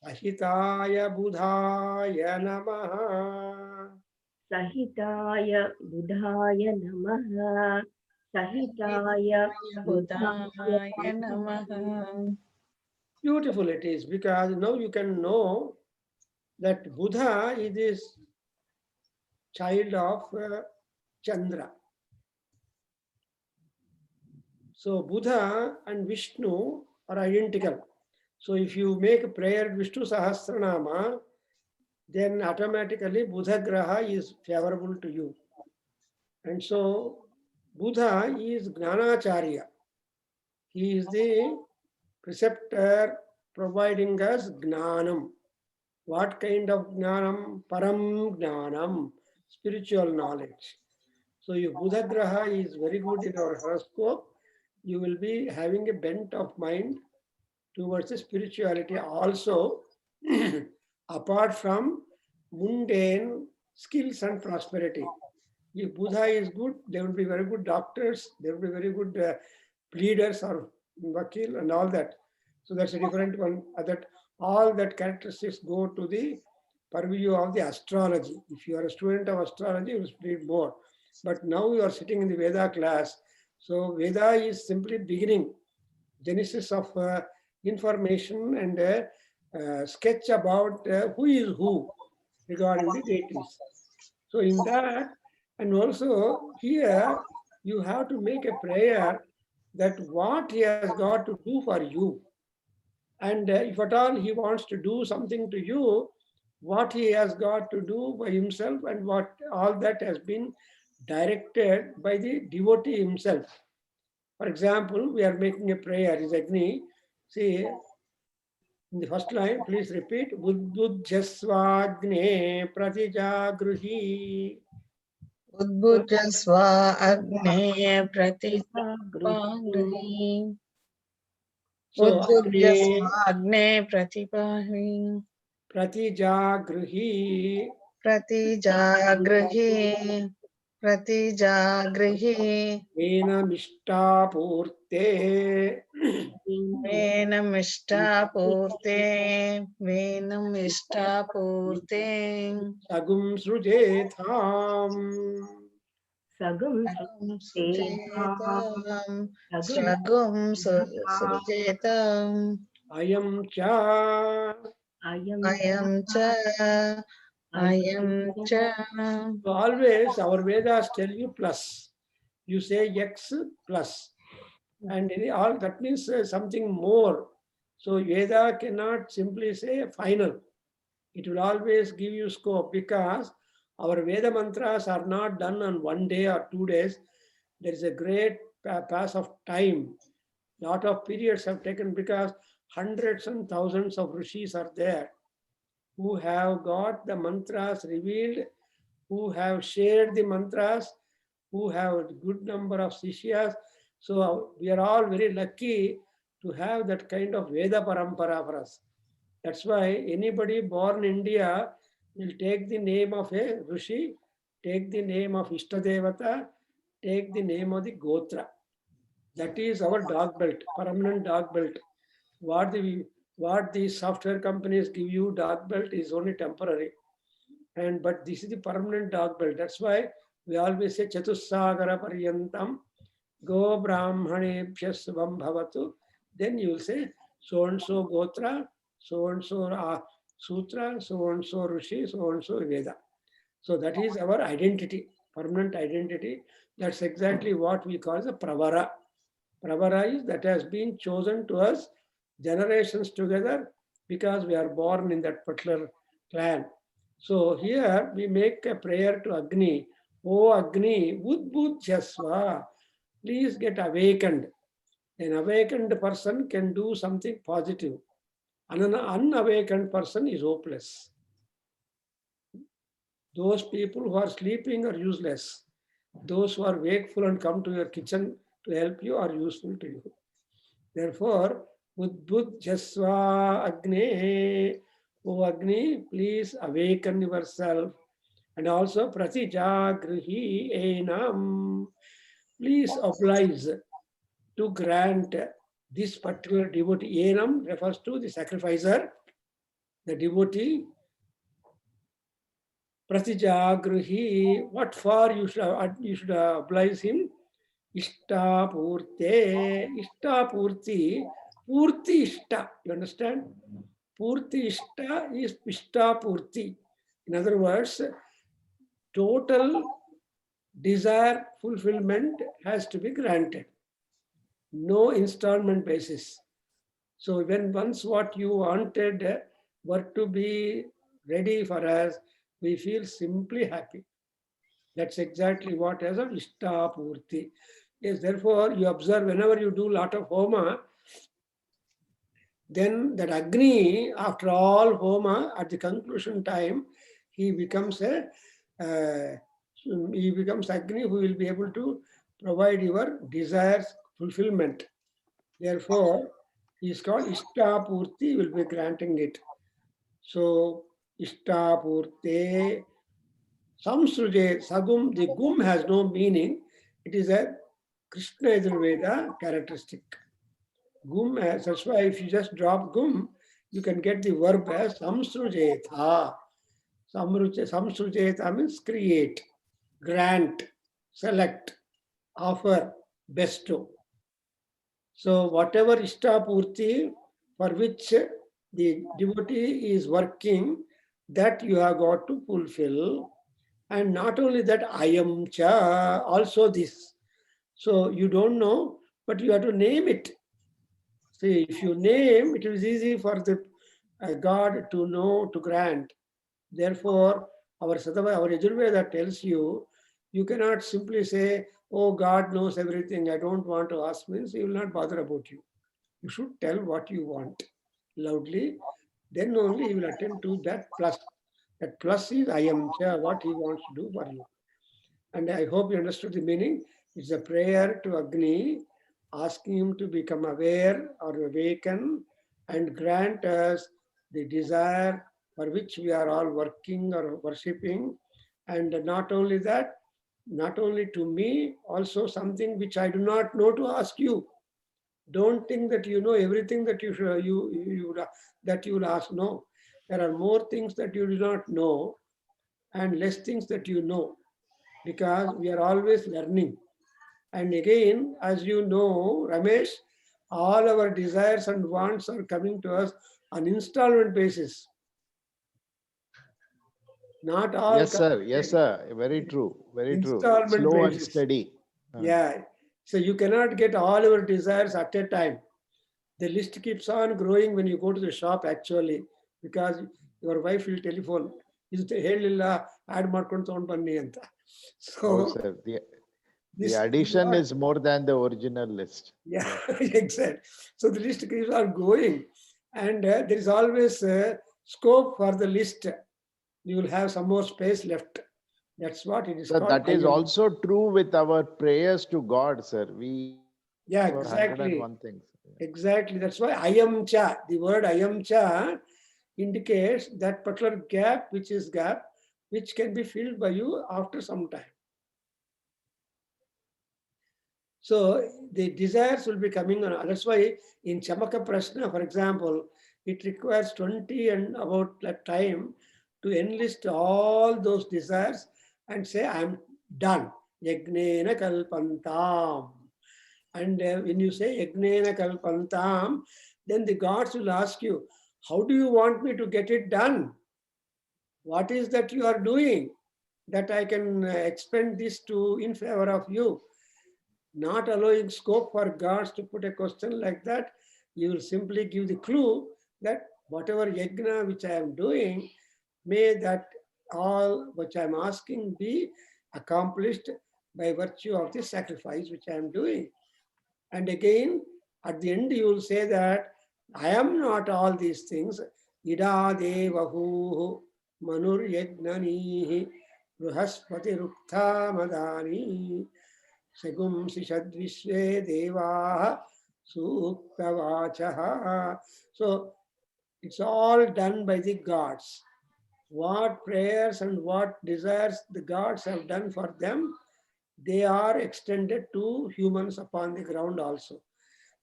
Sahitaya Budhaya Namaha. Budhaya Namaha. Beautiful it is, because now you can know that Buddha is this child of Chandra. So Buddha and Vishnu are identical. So if you make a prayer Vishnu Sahasranama, then automatically Buddha Graha is favorable to you. And so Buddha is Gnanacharya. He is the preceptor providing us Gnanam. What kind of Gnanam? Param Gnanam, spiritual knowledge. So if Buddha Graha is very good in our horoscope, you will be having a bent of mind towards the spirituality also, apart from mundane skills and prosperity. If Buddha is good, they will be very good doctors, they will be very good pleaders or vakil and all that. So that's a different one. That all that characteristics go to the purview of the astrology. If you are a student of astrology, you will read more. But now you are sitting in the Veda class. So Veda is simply beginning, genesis of information and sketch about who is who regarding the deities. So in that, and also here, you have to make a prayer that what he has got to do for you. And if at all he wants to do something to you, what he has got to do by himself, and what all that has been directed by the devotee himself. For example, we are making a prayer, is Agni. See, in the first line, please repeat. Buddhjasvagne pratijagruhi. Udbhujasva Agne Pratipagruhi. So, Udbhujasva Agne Pratipagruhi. pratijagruhi. Pratijagruhi. प्रतिजागृहि Venamishtaapurte वेनमिष्टापूर्ते वेनमिष्टापूर्ते Sagum Srujetham. Sagam सुचेताम् Sagam स्वगुं सुचेताम् Ayam cha. Ayam अयं च अयं च So always our Vedas tell you plus. You say X plus. And all that means something more. So Veda cannot simply say final. It will always give you scope because our Veda mantras are not done on 1 day or 2 days. There is a great pass of time. Lot of periods have taken because hundreds and thousands of rishis are there who have got the mantras revealed, who have shared the mantras, who have a good number of sishyas. So we are all very lucky to have that kind of Veda parampara for us. That's why anybody born in India will take the name of a Rishi, take the name of Ishtadevata, take the name of the Gotra. That is our dog belt, permanent dog belt. What the software companies give you dog belt is only temporary. But this is the permanent dog belt. That's why we always say Chatussagara Paryantam Go Brahmanebhya Subham Bhavatu. Then you will say so and so Gotra, so and so Sutra, so and so Rishi, so and so Veda. So that is our identity, permanent identity. That's exactly what we call the Pravara. Pravara is that has been chosen to us generations together because we are born in that particular clan. So here we make a prayer to Agni. Oh Agni, Udbudhyasva, please get awakened. An awakened person can do something positive. An unawakened person is hopeless. Those people who are sleeping are useless. Those who are wakeful and come to your kitchen to help you are useful to you. Therefore, Udbudhyasva Agni, O Agni, please awaken yourself. And also Pratijagrihi Enam, please oblige to grant this particular devotee. Enam refers to the sacrificer, the devotee. Pratijagrihi, what for you should oblige him? Ishtapurte, Ishtapurti, Purti Ishta, you understand? Purti Ishta is Ishtapurti. In other words, total desire fulfillment has to be granted. No installment basis. So when once what you wanted were to be ready for us, we feel simply happy. That's exactly what is a Ishtapurti. Yes, therefore you observe whenever you do lot of homa, then that Agni, after all homa, at the conclusion time, he becomes Agni who will be able to provide your desires fulfillment. Therefore, he is called Ishtapurti, will be granting it. So, Ishtapurte, Samsruje, Sagum, the gum has no meaning. It is a Krishna Yajurveda characteristic. Gum, that's why if you just drop gum, you can get the verb as Samsrujetha. Samsrujetha means create, grant, select, offer, bestow. So whatever Ishtapurti for which the devotee is working, that you have got to fulfill. And not only that, Ayam cha, also this. So you don't know, but you have to name it. See, if you name, it is easy for the God to know, to grant. Therefore, our Yajurveda tells you, you cannot simply say, oh, God knows everything, I don't want to ask, means he will not bother about you. You should tell what you want loudly, then only he will attend to that plus. That plus is I am what he wants to do for you. And I hope you understood the meaning. It's a prayer to Agni, asking him to become aware or awaken and grant us the desire for which we are all working or worshipping. And not only that, not only to me, also something which I do not know to ask you. Don't think that you know everything that that you will ask. No, there are more things that you do not know and less things that you know, because we are always learning. And again, as you know, Ramesh, all our desires and wants are coming to us on installment basis. Not all. Yes, sir. Yes, sir. Very true. Very true. Installment Slow and basis. steady. Yeah. So you cannot get all your desires at a time. The list keeps on growing when you go to the shop actually, because your wife will telephone. Is ಹೇಳಿಲ್ಲ add ಮಾಡ್ಕೊಂಡು ತಗೊಂಡು ಬನ್ನಿ ಅಂತ. So Oh, sir. The this addition not- is more than the original list. Yeah, exactly. So the list keeps on going, and there is always scope for the list. You will have some more space left. That's what it is So called. that is IM. also true with our prayers to God, sir. We Yeah, for exactly. 101 things. Exactly. That's why ayam cha, the word ayam cha indicates that particular gap, which can be filled by you after some time. So the desires will be coming on. That's why in Chamaka Prashna, for example, it requires 20 and about that time to enlist all those desires and say, I'm done. Yagnena kalpantam. And when you say Yagnena kalpantam, then the gods will ask you, how do you want me to get it done? What is that you are doing that I can expend this to in favor of you? Not allowing scope for gods to put a question like that, you will simply give the clue that whatever yajna which I am doing, may that all which I am asking be accomplished by virtue of the sacrifice which I am doing. And again, at the end, you will say that I am not all these things. Ida devahu manur yagnanihi bruhaspati rukta madani sagumsi shadvishve devaha suktavachaha. So it's all done by the gods. What prayers and what desires the gods have done for them, they are extended to humans upon the ground also.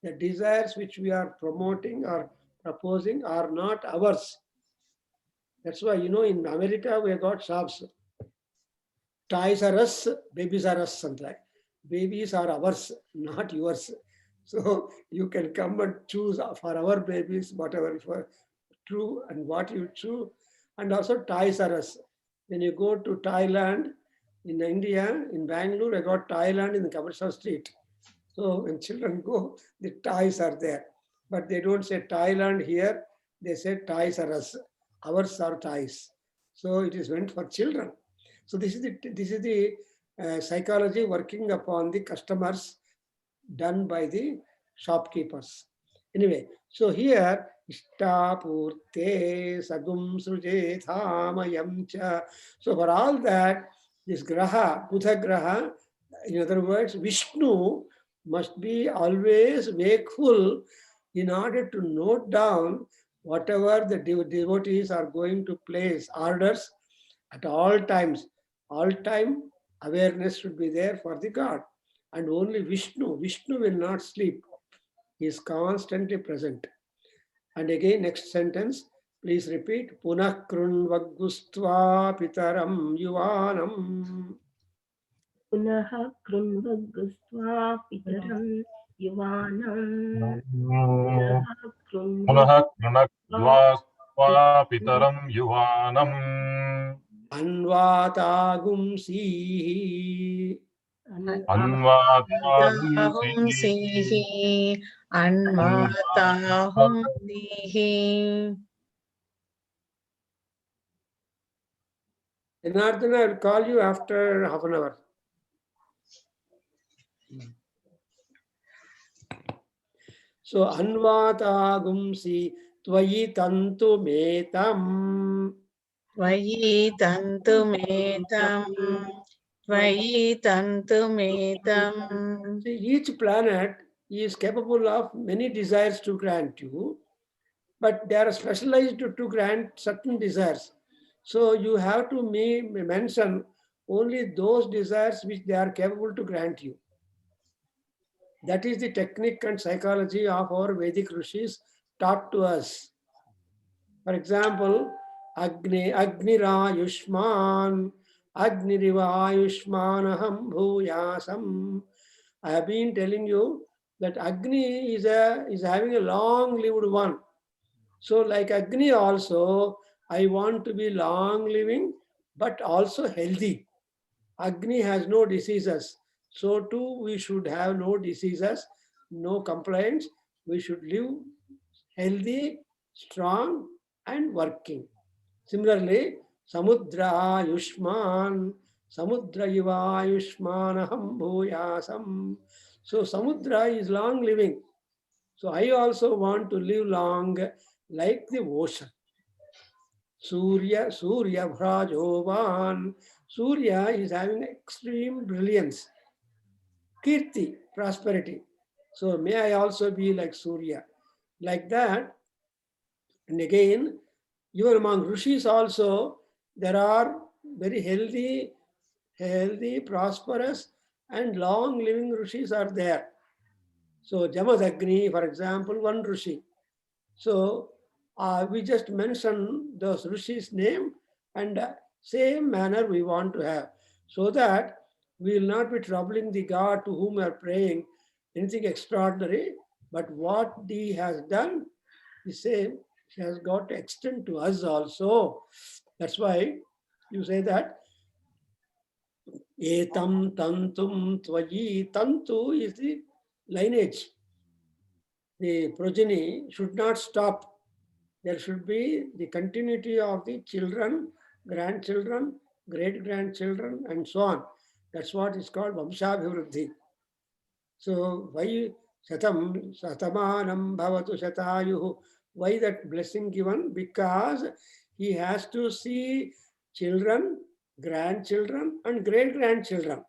The desires which we are promoting or proposing are not ours. That's why, you know, in America, we have got shops. Toys are us, babies are us, something like. Babies are ours, not yours. So you can come and choose for our babies, whatever for true and what you choose. And also toys are us. When you go to Thailand, in India, in Bangalore, I got Thailand in the commercial street. So when children go, the toys are there. But they don't say Thailand here, they say toys are us. Ours are toys. So it is meant for children. So this is the psychology working upon the customers done by the shopkeepers. Anyway, so here, Ishtapurte sagum sruje thamayam cha. So for all that, this graha, Budha graha, in other words, Vishnu must be always wakeful in order to note down whatever the devotees are going to place orders at all times. All time awareness should be there for the God. And only Vishnu will not sleep. He is constantly present. And again, next sentence, please repeat. Punah krunvagustva pitaram yuvanam. पुनः कृण्वगुस्त्वा पितरं युवानं पुनः कृणक्त्वा पितरं युवानम् Anvatagumsihi. Anvatahumsihi, Anvatahumsihi. Janardana, I will call you after half an hour. So Anvatagumsi Tvayi Tantu Metam. Tvayi tantumetam, Tvayi tantumetam. See, each planet is capable of many desires to grant you, but they are specialized to grant certain desires. So you have to mention only those desires which they are capable to grant you. That is the technique and psychology of our Vedic rishis taught to us. For example, Agnira Yushman, Agniriva Yushmanaham Bhuyasam. I have been telling you that Agni is having a long-lived one. So like Agni also, I want to be long-living, but also healthy. Agni has no diseases. So too, we should have no diseases, no complaints. We should live healthy, strong, and working. Similarly, Samudra Yushman, Samudra Iva Yushmanaham Bhuyasam. So Samudra is long living. So I also want to live long like the ocean. Surya Bhrajovan. Surya is having extreme brilliance. Kirti, prosperity. So may I also be like Surya. Like that. And again, even among rishis also, there are very healthy, prosperous, and long-living rishis are there. So Jamadagni, for example, one rishi. So we just mention those rishis' name and same manner we want to have, so that we will not be troubling the God to whom we are praying anything extraordinary, but what he has done, the same has got to extend to us also. That's why you say that etam tantum tvayi. Tantu is the lineage. The progeny should not stop. There should be the continuity of the children, grandchildren, great-grandchildren, and so on. That's what is called Vamshabhivruddhi. So why Satamanam Bhavatu Shatayuhu? Why that blessing given? Because he has to see children, grandchildren, and great-grandchildren.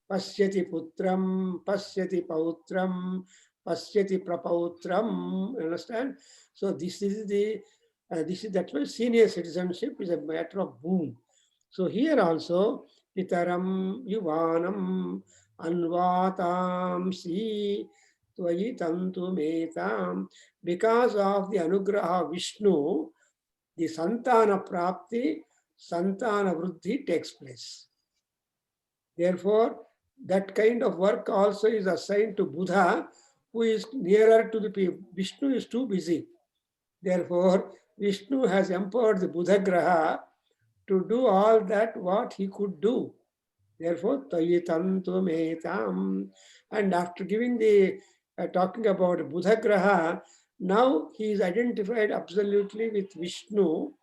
Pasyati putram, pasyati pautram, pasyati prapautram. Understand? So this is that's why senior citizenship is a matter of boon. So here also, Pitaram Yuvanam Anvatam Si Tvayi Tantu Metam. Because of the Anugraha of Vishnu, the Santana Prapti, Santana Vruddhi takes place. Therefore, that kind of work also is assigned to Buddha, who is nearer to the people. Vishnu is too busy. Therefore, Vishnu has empowered the Buddha Graha to do all that what he could do. Therefore, Tayitantu Metam. And after giving the talking about Buddha Graha, now he is identified absolutely with Vishnu,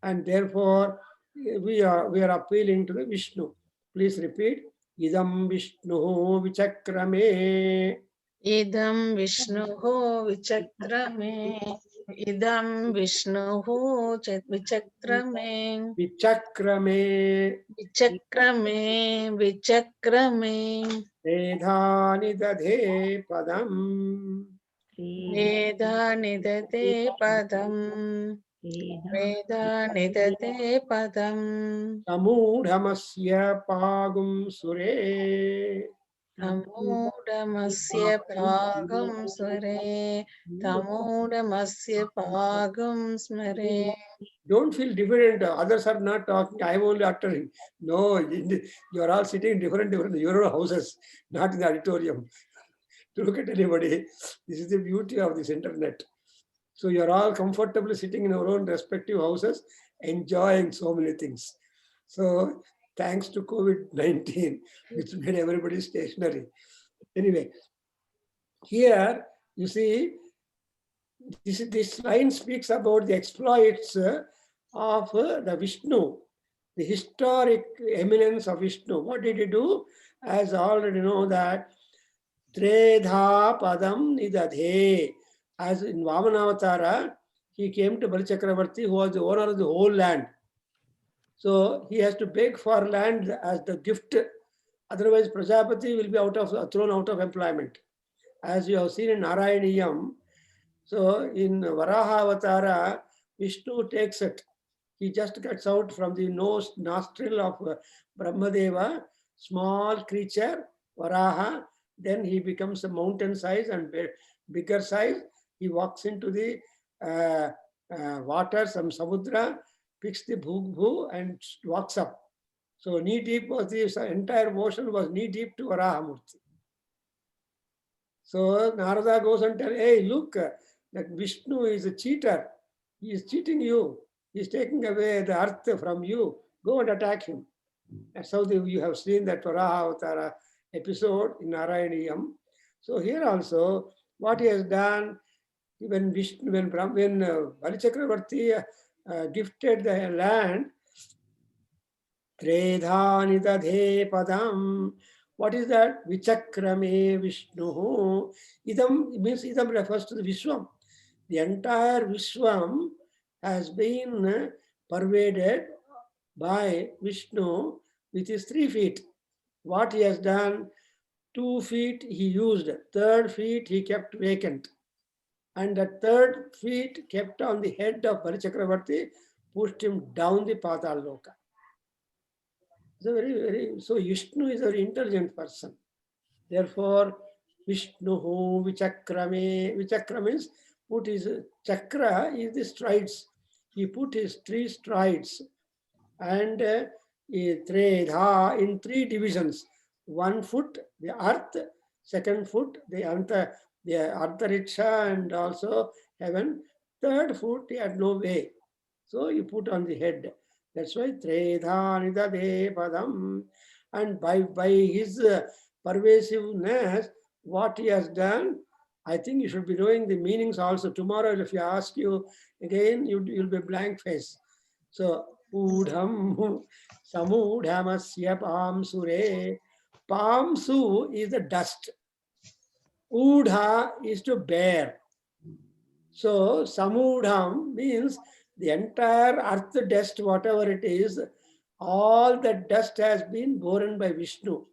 and therefore we are appealing to the Vishnu. Please repeat. Idam Vishnu Vichakrame. Idam Vishnuhu Vichakrame. Idam Vishnuhu Vichakrame. Vichakrame. Vichakrame. Vichakrame. Vedhani Dadhe Padam. Veda Nidate Padam. Veda Nidate Padam. Samudhamasya Pagum Sure. Tamudamasya Pagam Smare. Tamudamasya Pagam Smare. Don't feel different. Others are not talking. I am only uttering. No, you are all sitting in different your own houses, not in the auditorium. To look at anybody, this is the beauty of this internet. So you are all comfortably sitting in your own respective houses, enjoying so many things. So thanks to COVID-19, which made everybody stationary. Anyway, here you see, this line speaks about the exploits of the Vishnu, the historic eminence of Vishnu. What did he do? As I already know that Tredha Padam Nidadhe. As in Vamanavatara, he came to Bali Chakravarti, who was the owner of the whole land. So he has to beg for land as the gift. Otherwise, Prajapati will be thrown out of employment. As you have seen in Narayaniyam, so in Varaha Avatara, Vishnu takes it. He just gets out from the nostril of Brahmadeva, small creature, Varaha, then he becomes a mountain size and bigger size. He walks into the water, some samudra, picks the bhu and walks up. So knee deep was this entire ocean was knee deep to Varahamurti. So Narada goes and tells, hey, look, that Vishnu is a cheater. He is cheating you. He is taking away the earth from you. Go and attack him. That's how you have seen that Varaha Avatara episode in Narayaniyam. So here also, what he has done, when Vishnu, when Bali Chakravarti gifted the land, Tredhani dadhe padam. What is that? Vichakrame Vishnu. Idam means Idam refers to the Vishwam. The entire Vishwam has been pervaded by Vishnu with his 3 feet. What he has done, 2 feet he used, 3rd feet he kept vacant. And the 3rd feet kept on the head of Bali Chakravarti, pushed him down the Patal Loka. So so Vishnu is a very intelligent person. Therefore, Vishnu Vichakrame. Vichakra means put his chakra is the strides. He put his 3 strides and Tredha in 3 divisions. 1 foot, the earth, 2nd foot, the Antariksha and also heaven. 3rd foot, he had no way. So you put on the head. That's why Tredha Nidade Padam. And by his pervasiveness, what he has done, I think you should be knowing the meanings also. Tomorrow, if you ask you again, you'll be blank face. So, Udham Samudhamasya Pamsure. Pamsu is the dust. Udha is to bear. So, Samudham means the entire earth dust, whatever it is, all the dust has been borne by Vishnu.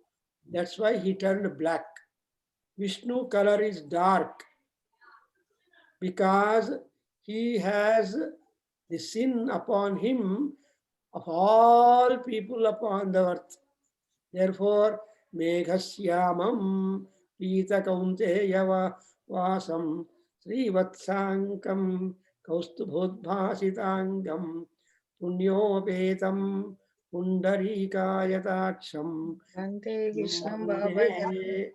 That's why he turned black. Vishnu color is dark because he has the sin upon him of all people upon the earth. Therefore, Meghasyamam Pita Kaunteya Vasam Srivatsankam Kaustubhodbhasitangam Punyopetam Pundarikayatacham. Bhante Vishnam Bhavaya.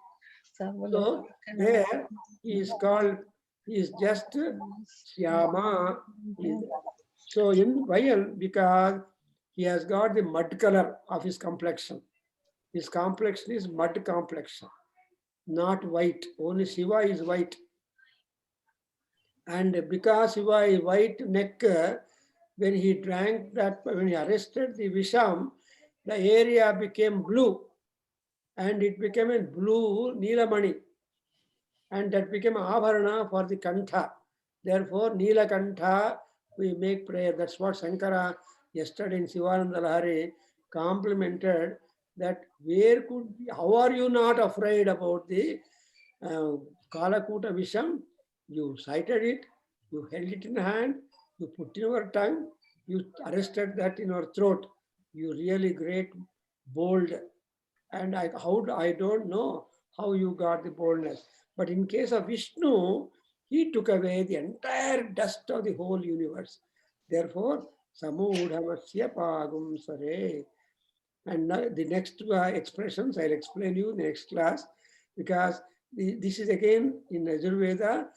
So there he is called, he is just Syama. So in why? Because he has got the mud color of his complexion. His complexion is mud complexion, not white. Only Shiva is white. And because Shiva is white neck, when he drank that, when he arrested the Visham, the area became blue. And it became a blue Neelamani. And that became Abharana for the Kantha. Therefore, Neelakantha, we make prayer. That's what Shankara yesterday in Sivananda Lahari complimented, that how are you not afraid about the Kalakuta Visham? You sighted it, you held it in hand, you put in your tongue, you arrested that in your throat. You really great, bold. And I don't know how you got the boldness. But in case of Vishnu, he took away the entire dust of the whole universe. Therefore, Samudhamasya Pagum Sare. And the next expressions I'll explain you in the next class, because this is again in Yajurveda,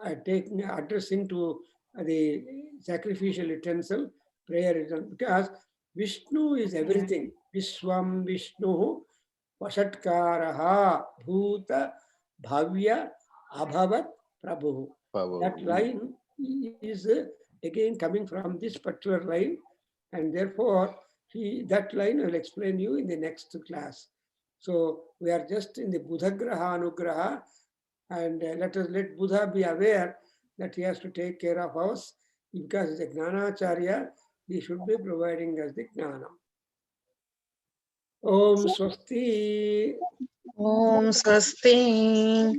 addressing to the sacrificial utensil, prayer, because Vishnu is everything. Vishwam Vishnu Vashatkaraha Bhuta Bhavya Abhavat Prabhu. That line is again coming from this particular line, and therefore that line I will explain you in the next class. So we are just in the Buddhagraha Anugraha, and let Buddha be aware that he has to take care of us, because as a Gnanacharya, he should be providing us the Gnanam. Om Swasti. Om Swasti.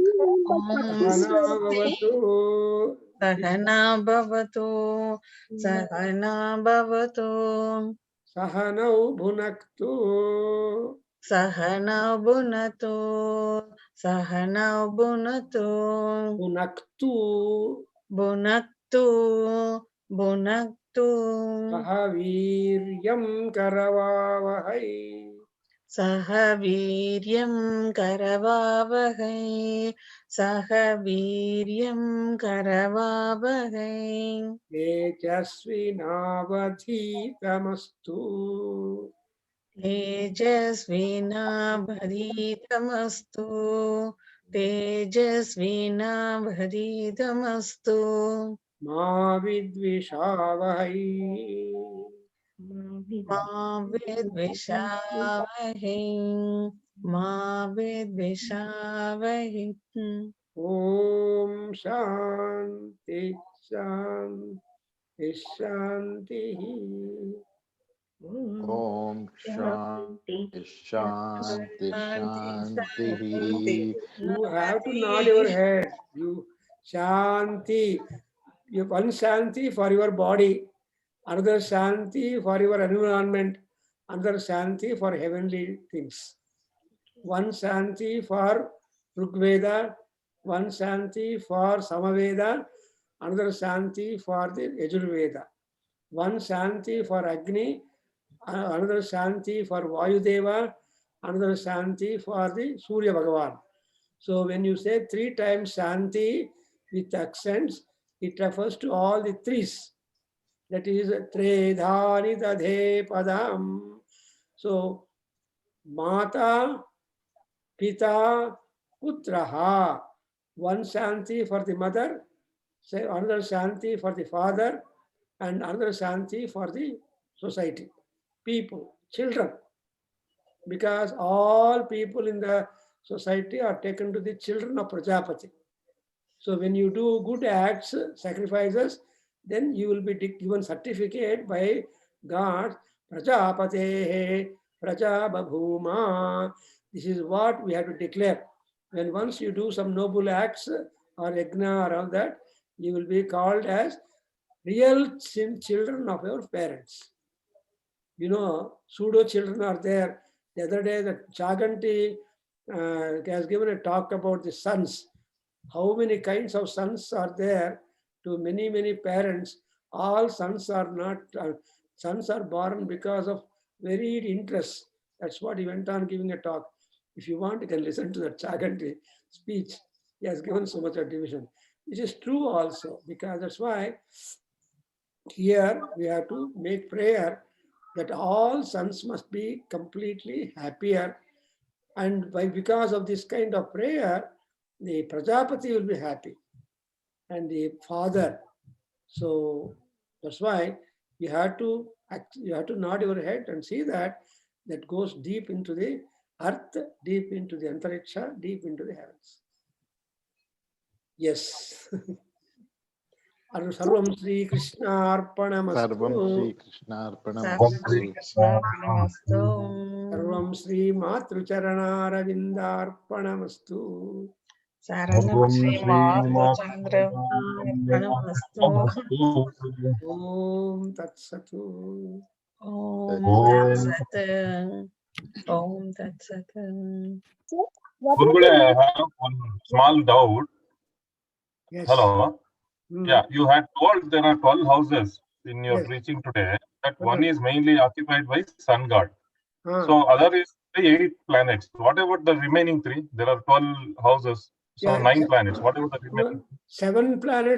Om Sahana Sahana Bhavatu. Sahana Bhavatu. Sahanau bhunaktu. Sahanau bhunatu. Sahanau bhunatu. Bhunaktu. Bhunaktu. Bhunaktu. Sahaviryam karavavahai. Sahaviryam karavavahai. Sahaviryam karavavahai. Tejasvinavadhitamastu. तेजस्विनाभरीतमस्तु तेजस्विनाभरीतमस्तु Ma vidvishavahai. मा विद्विषावहै मा विद्विषावहै Om Shanti Shanti Shanti. Om Shanti Shanti Shanti. You have to nod your head. You Shanti. You one Shanti for your body, another Shanti for your environment, another Shanti for heavenly things. One Shanti for Rigveda, one Shanti for Samaveda, another Shanti for the Yajurveda. One Shanti for Agni, another Shanti for Vayudeva, another Shanti for the Surya Bhagavan. So when you say 3 times Shanti with accents, it refers to all the threes. That is Tredhani Dadhe Padam. So Mata, Pita, Putraha. One Shanti for the mother, say another Shanti for the father, and another Shanti for the society, people, children. Because all people in the society are taken to the children of Prajapati. So when you do good acts, sacrifices, then you will be given certificate by God, Prajapate, Prajababhuma. This is what we have to declare. When once you do some noble acts or yajna or all that, you will be called as real children of your parents. You know, pseudo children are there. The other day, the Chaganti has given a talk about the sons. How many kinds of sons are there to many, many parents? All sons are not, sons are born because of varied interests. That's what he went on giving a talk. If you want, you can listen to the Chaganti speech. He has given so much of division, which is true also, because that's why here we have to make prayer that all sons must be completely happier. And because of this kind of prayer, the Prajapati will be happy and the father. So that's why you have to nod your head and see that goes deep into the earth, deep into the antariksha, deep into the heavens. Yes. Sarvam Sri Krishna Arpanamastu. Sarvam Sri Krishna Sarvam Arpanamastu. Shri Krishnaarpanamastu. Sarvam Sri Matrucharana Ravinda Arpanamastu. Saranam Shri Madhvachandra Arpanamastu. Om Tat Satu. Om Om. Tat Sat. Om Tat Sat. What Gurugule, I have one small doubt. Yes. Hello. Yeah, you had told there are 12 houses in your Yes. preaching today. That one is mainly occupied by sun god. Ah. So other is the 8 planets. What about the remaining 3? There are 12 houses. So Yeah, 9 planets. What about the remaining? 7 planets